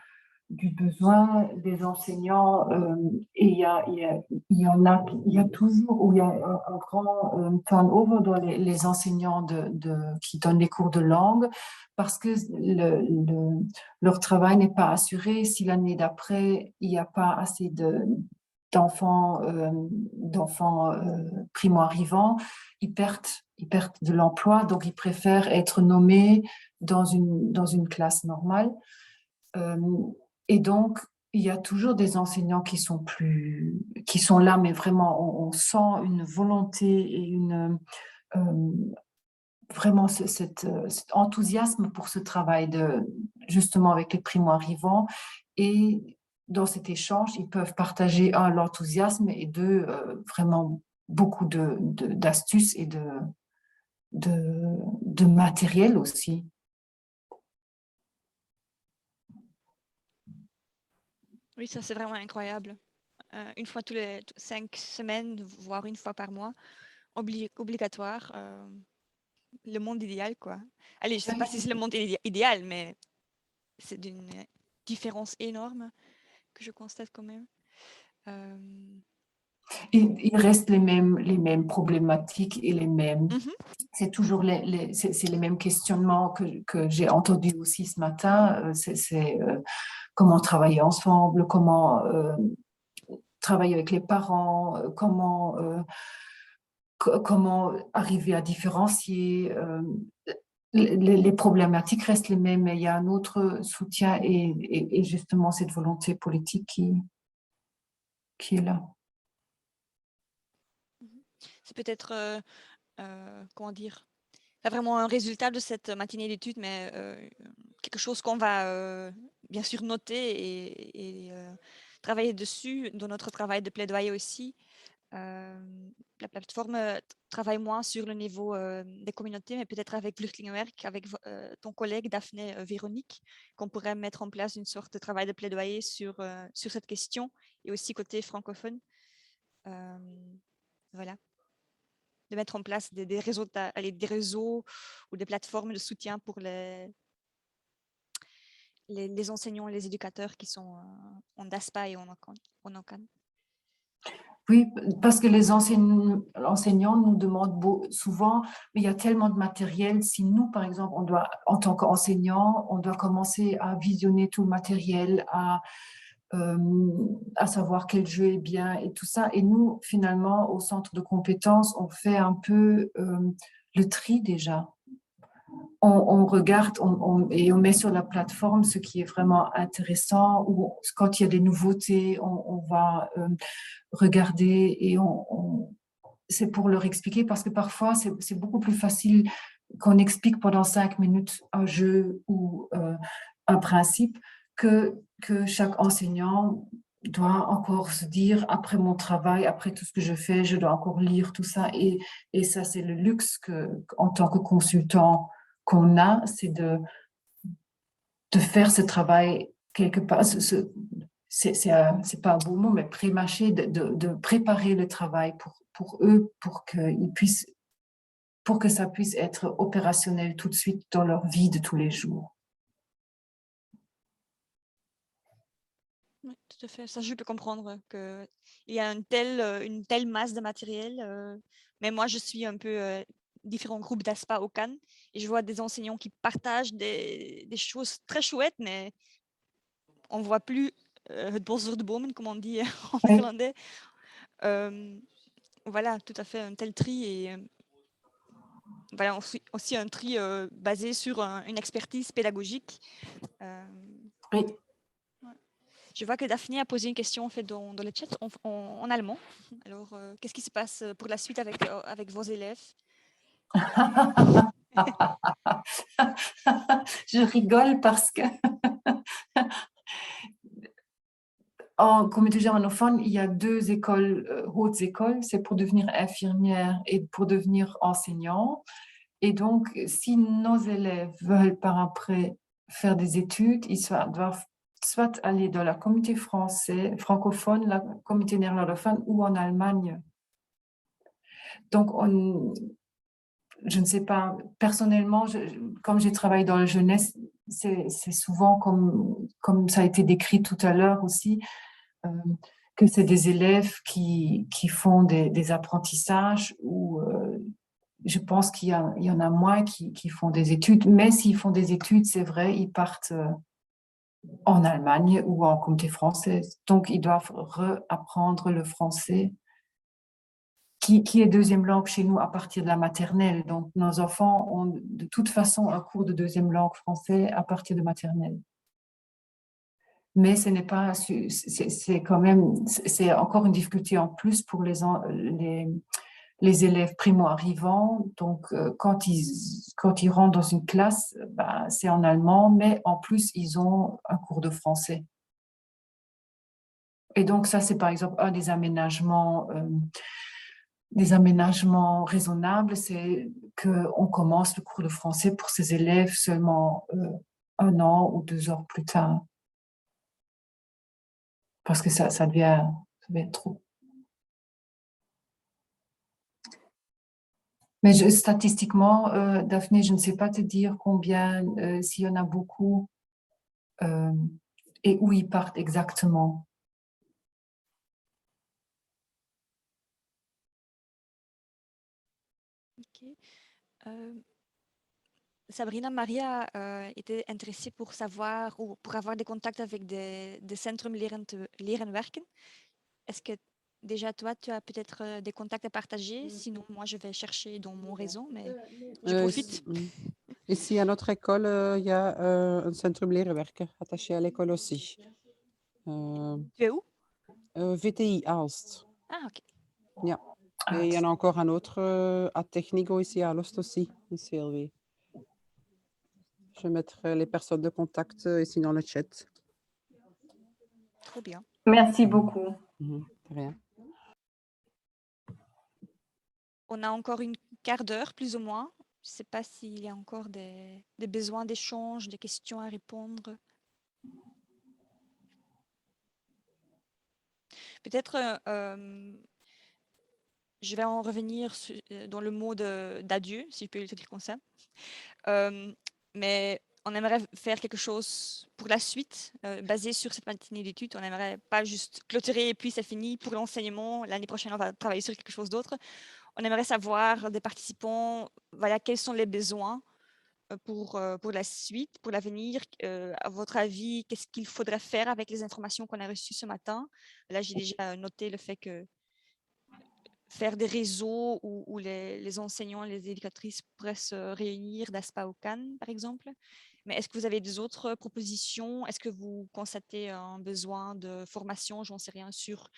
besoin des enseignants et il y a toujours où il y a un grand turnover dans les enseignants qui donnent les cours de langue parce que leur travail n'est pas assuré. Si l'année d'après, il n'y a pas assez d'enfants primo-arrivants, ils perdent de l'emploi, donc ils préfèrent être nommés dans une classe normale. Et donc, il y a toujours des enseignants qui sont là, mais vraiment, on sent une volonté et vraiment cet enthousiasme pour ce travail justement avec les primo-arrivants. Et dans cet échange, ils peuvent partager, un, l'enthousiasme et deux, vraiment beaucoup d'astuces et de matériel aussi. Oui, ça c'est vraiment incroyable. Une fois tous les 5 semaines, voire une fois par mois, obligatoire. Le monde idéal, quoi. Allez, je ne sais pas si c'est le monde idéal, mais c'est d'une différence énorme que je constate quand même. Il reste les mêmes problématiques et les mêmes. Mhm. C'est toujours c'est les mêmes questionnements que j'ai entendus aussi ce matin. C'est comment travailler ensemble, comment travailler avec les parents, comment arriver à différencier. Les problématiques restent les mêmes, mais il y a un autre soutien et justement cette volonté politique qui est là. C'est peut-être, comment dire, pas vraiment un résultat de cette matinée d'études, mais quelque chose qu'on va bien sûr noter et travailler dessus dans notre travail de plaidoyer aussi. La plateforme travaille moins sur le niveau des communautés, mais peut-être avec Vluchtelingenwerk, avec ton collègue Daphné Véronique, qu'on pourrait mettre en place une sorte de travail de plaidoyer sur cette question et aussi côté francophone. Voilà. De mettre en place des réseaux ou des plateformes de soutien pour les enseignants et les éducateurs qui sont en DASPA et en OCAN. Oui, parce que les enseignants nous demandent souvent, mais il y a tellement de matériel. Si nous, par exemple, en tant qu'enseignants, on doit commencer à visionner tout le matériel, à savoir quel jeu est bien et tout ça. Et nous, finalement, au centre de compétences, on fait un peu le tri déjà. On regarde et on met sur la plateforme ce qui est vraiment intéressant, ou quand il y a des nouveautés, on va regarder et c'est pour leur expliquer, parce que parfois c'est beaucoup plus facile qu'on explique pendant 5 minutes un jeu ou un principe que chaque enseignant doit encore se dire, après mon travail, après tout ce que je fais, je dois encore lire tout ça. Et ça, c'est le luxe en tant que consultant qu'on a, c'est de faire ce travail quelque part. C'est pas un beau mot, mais pré-mâcher, de préparer le travail pour eux, pour que ça puisse être opérationnel tout de suite dans leur vie de tous les jours. Oui, tout à fait. Ça, je peux comprendre qu'il y a une telle masse de matériel. Mais moi, je suis un peu différents groupes d'ASPA au Cannes et je vois des enseignants qui partagent des choses très chouettes, mais on ne voit plus het bos door de bomen, comme on dit en néerlandais. Voilà, tout à fait, un tel tri et voilà, aussi un tri basé sur une expertise pédagogique. Oui. Je vois que Daphné a posé une question en fait, dans le chat en allemand. Alors, qu'est-ce qui se passe pour la suite avec vos élèves? Je rigole parce que en communauté germanophone, il y a 2 écoles, hautes écoles, c'est pour devenir infirmière et pour devenir enseignant. Et donc, si nos élèves veulent par après faire des études, ils doivent soit aller dans la communauté francophone, la communauté néerlandophone ou en Allemagne. Donc, je ne sais pas, personnellement, comme j'ai travaillé dans la jeunesse, c'est souvent comme ça a été décrit tout à l'heure aussi, que c'est des élèves qui font des apprentissages ou je pense qu'il y en a moins qui font des études, mais s'ils font des études, c'est vrai, ils partent en Allemagne ou en communauté française. Donc, ils doivent réapprendre le français, qui est deuxième langue chez nous à partir de la maternelle. Donc, nos enfants ont de toute façon un cours de deuxième langue français à partir de maternelle. mais ce n'est pas, c'est quand même, c'est encore une difficulté en plus pour les élèves primo-arrivants. Donc, quand ils rentrent dans une classe, bah, c'est en allemand, mais en plus, ils ont un cours de français. Et donc, ça, c'est par exemple un des aménagements raisonnables, c'est qu'on commence le cours de français pour ces élèves seulement 1 an ou 2 ans plus tard. Parce que ça devient trop. Mais statistiquement, Daphné, je ne sais pas te dire combien, s'il y en a beaucoup et où ils partent exactement. Ok. Sabrina, Maria était intéressée pour savoir ou pour avoir des contacts avec des centrum leren werken. Est-ce que déjà toi, tu as peut-être des contacts à partager? Sinon, moi, je vais chercher dans mon réseau, mais je profite. Ici, à notre école, il y a un centrum lerenwerken attaché à l'école aussi. Tu es où? VTI Aalst. Ah, ok. Ja. Et il y en a encore un autre à Technico ici à Aalst aussi, ici CLW. Je mettrai les personnes de contact ici dans le chat. Trop bien. Merci beaucoup. Rien. On a encore une quart d'heure, plus ou moins. Je ne sais pas s'il y a encore des besoins d'échange, des questions à répondre. Peut-être, je vais en revenir dans le mot d'adieu, si je peux le dire comme ça. Mais on aimerait faire quelque chose pour la suite, basé sur cette matinée d'études. On n'aimerait pas juste clôturer et puis c'est fini pour l'enseignement. L'année prochaine, on va travailler sur quelque chose d'autre. On aimerait savoir des participants, voilà, quels sont les besoins pour la suite, pour l'avenir. À votre avis, qu'est-ce qu'il faudrait faire avec les informations qu'on a reçues ce matin? Là, j'ai déjà noté le fait que faire des réseaux où les enseignants, les éducatrices pourraient se réunir d'ASPA au Cannes, par exemple. Mais est-ce que vous avez des autres propositions? Est-ce que vous constatez un besoin de formation, j'en sais rien, sur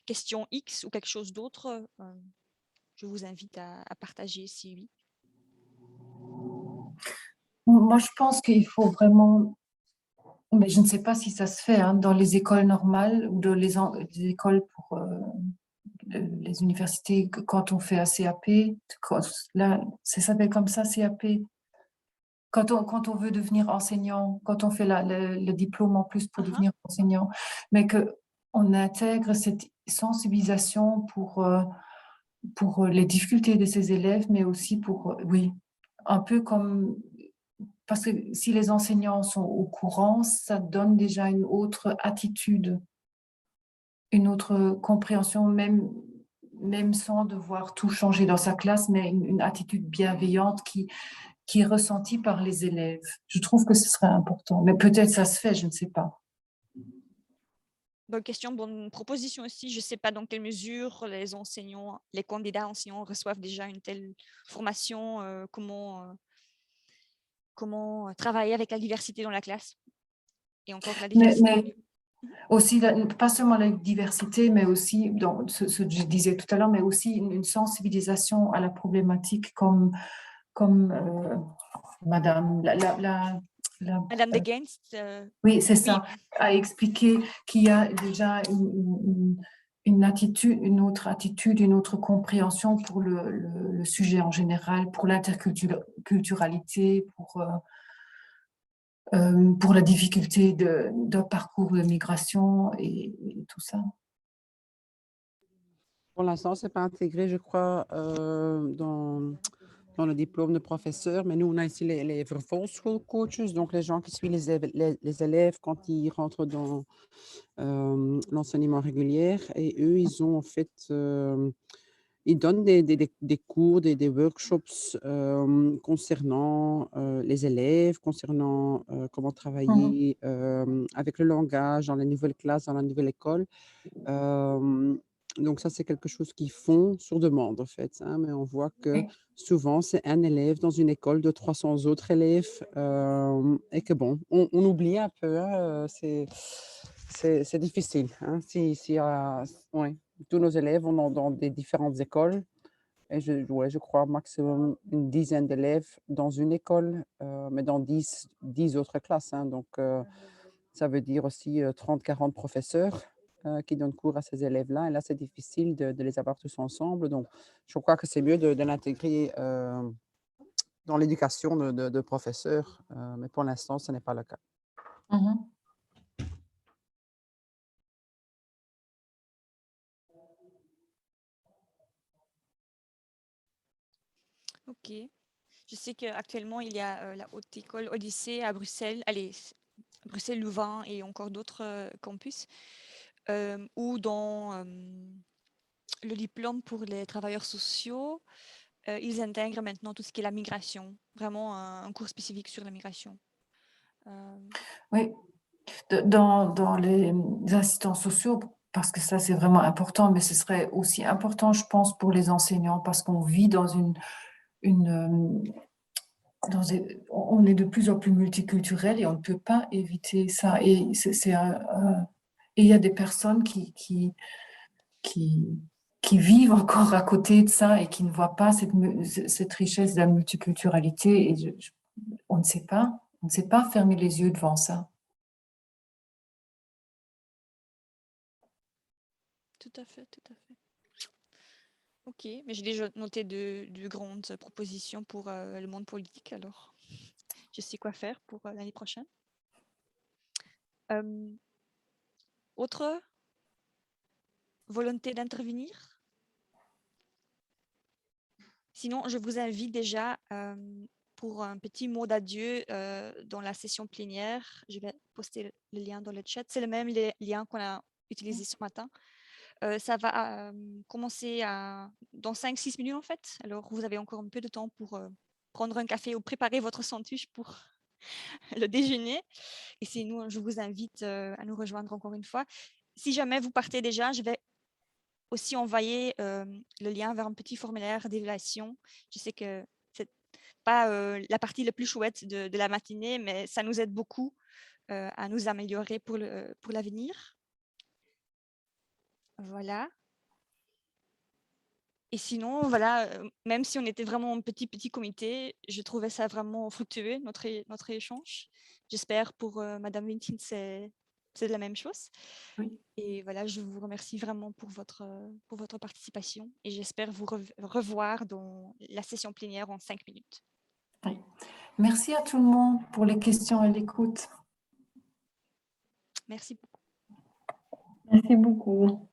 question X ou quelque chose d'autre? Je vous invite à partager si oui. Moi, je pense qu'il faut vraiment, mais je ne sais pas si ça se fait dans les écoles normales ou les écoles pour les universités, quand on fait un CAP, là, ça s'appelle comme ça, CAP. Quand on veut devenir enseignant, quand on fait le diplôme en plus pour devenir enseignant, mais qu'on intègre cette sensibilisation pour les difficultés de ces élèves, mais aussi pour, oui, un peu comme, parce que si les enseignants sont au courant, ça donne déjà une autre attitude, une autre compréhension, même sans devoir tout changer dans sa classe, mais une attitude bienveillante qui est ressentie par les élèves. Je trouve que ce serait important, mais peut-être ça se fait, je ne sais pas. Bonne question, bonne proposition aussi. Je ne sais pas dans quelle mesure les enseignants, les candidats enseignants reçoivent déjà une telle formation, comment travailler avec la diversité dans la classe. Et encore la diversité. Mais aussi, pas seulement la diversité, mais aussi, dans ce que je disais tout à l'heure, mais aussi une sensibilisation à la problématique comme Madame Madame de Genst. Oui, c'est ça, a expliqué qu'il y a déjà une attitude, une autre attitude, une autre compréhension pour le sujet en général, pour l'interculturalité, pour la difficulté d'un parcours de migration et tout ça. Pour l'instant, ce n'est pas intégré, je crois, dans le diplôme de professeur, mais nous, on a ici les vervolgschoolcoaches, donc les gens qui suivent les élèves quand ils rentrent dans l'enseignement régulier. Et eux, ils ont en fait, ils donnent des cours, des workshops concernant les élèves, concernant comment travailler avec le langage dans les nouvelles classes, dans la nouvelle école. Donc ça, c'est quelque chose qu'ils font sur demande, en fait, hein, mais on voit que Oui. souvent, c'est un élève dans une école de 300 autres élèves et que bon, on oublie un peu, hein, c'est difficile. Hein, ouais, tous nos élèves vont dans des différentes écoles et ouais, je crois maximum une dizaine d'élèves dans une école, mais dans 10 autres classes. Hein, donc, ça veut dire aussi 30-40 professeurs qui donnent cours à ces élèves-là. Et là, c'est difficile de les avoir tous ensemble. Donc, je crois que c'est mieux de l'intégrer dans l'éducation de professeurs. Mais pour l'instant, ce n'est pas le cas. Mhm. Ok. Je sais qu'actuellement, il y a la Haute École Odyssée à Bruxelles, allez, Bruxelles, Louvain et encore d'autres campus, où dans le diplôme pour les travailleurs sociaux, ils intègrent maintenant tout ce qui est la migration, vraiment un cours spécifique sur la migration. Oui, dans les assistants sociaux, parce que ça, c'est vraiment important, mais ce serait aussi important, je pense, pour les enseignants, parce qu'on vit dans on est de plus en plus multiculturel et on ne peut pas éviter ça. Et et il y a des personnes qui, qui vivent encore à côté de ça et qui ne voient pas cette richesse de la multiculturalité. Et on ne sait pas fermer les yeux devant ça. Tout à fait, tout à fait. Ok, mais j'ai déjà noté de grandes propositions pour le monde politique, alors je sais quoi faire pour l'année prochaine. Autre volonté d'intervenir? Sinon, je vous invite déjà pour un petit mot d'adieu dans la session plénière. Je vais poster le lien dans le chat. C'est le même lien qu'on a utilisé ce matin. Ça va commencer dans 5-6 minutes en fait. Alors, vous avez encore un peu de temps pour prendre un café ou préparer votre sandwich pour le déjeuner. Et sinon, je vous invite à nous rejoindre encore une fois. Si jamais vous partez déjà, je vais aussi envoyer le lien vers un petit formulaire d'évaluation. Je sais que c'est pas la partie la plus chouette de la matinée, mais ça nous aide beaucoup à nous améliorer pour l'avenir. Voilà. Et sinon, voilà, même si on était vraiment un petit comité, je trouvais ça vraiment fructueux, notre échange. J'espère pour Madame Wintin, c'est la même chose. Oui. Et voilà, je vous remercie vraiment pour votre participation et j'espère vous revoir dans la session plénière en 5 minutes. Oui. Merci à tout le monde pour les questions et l'écoute. Merci beaucoup. Merci beaucoup.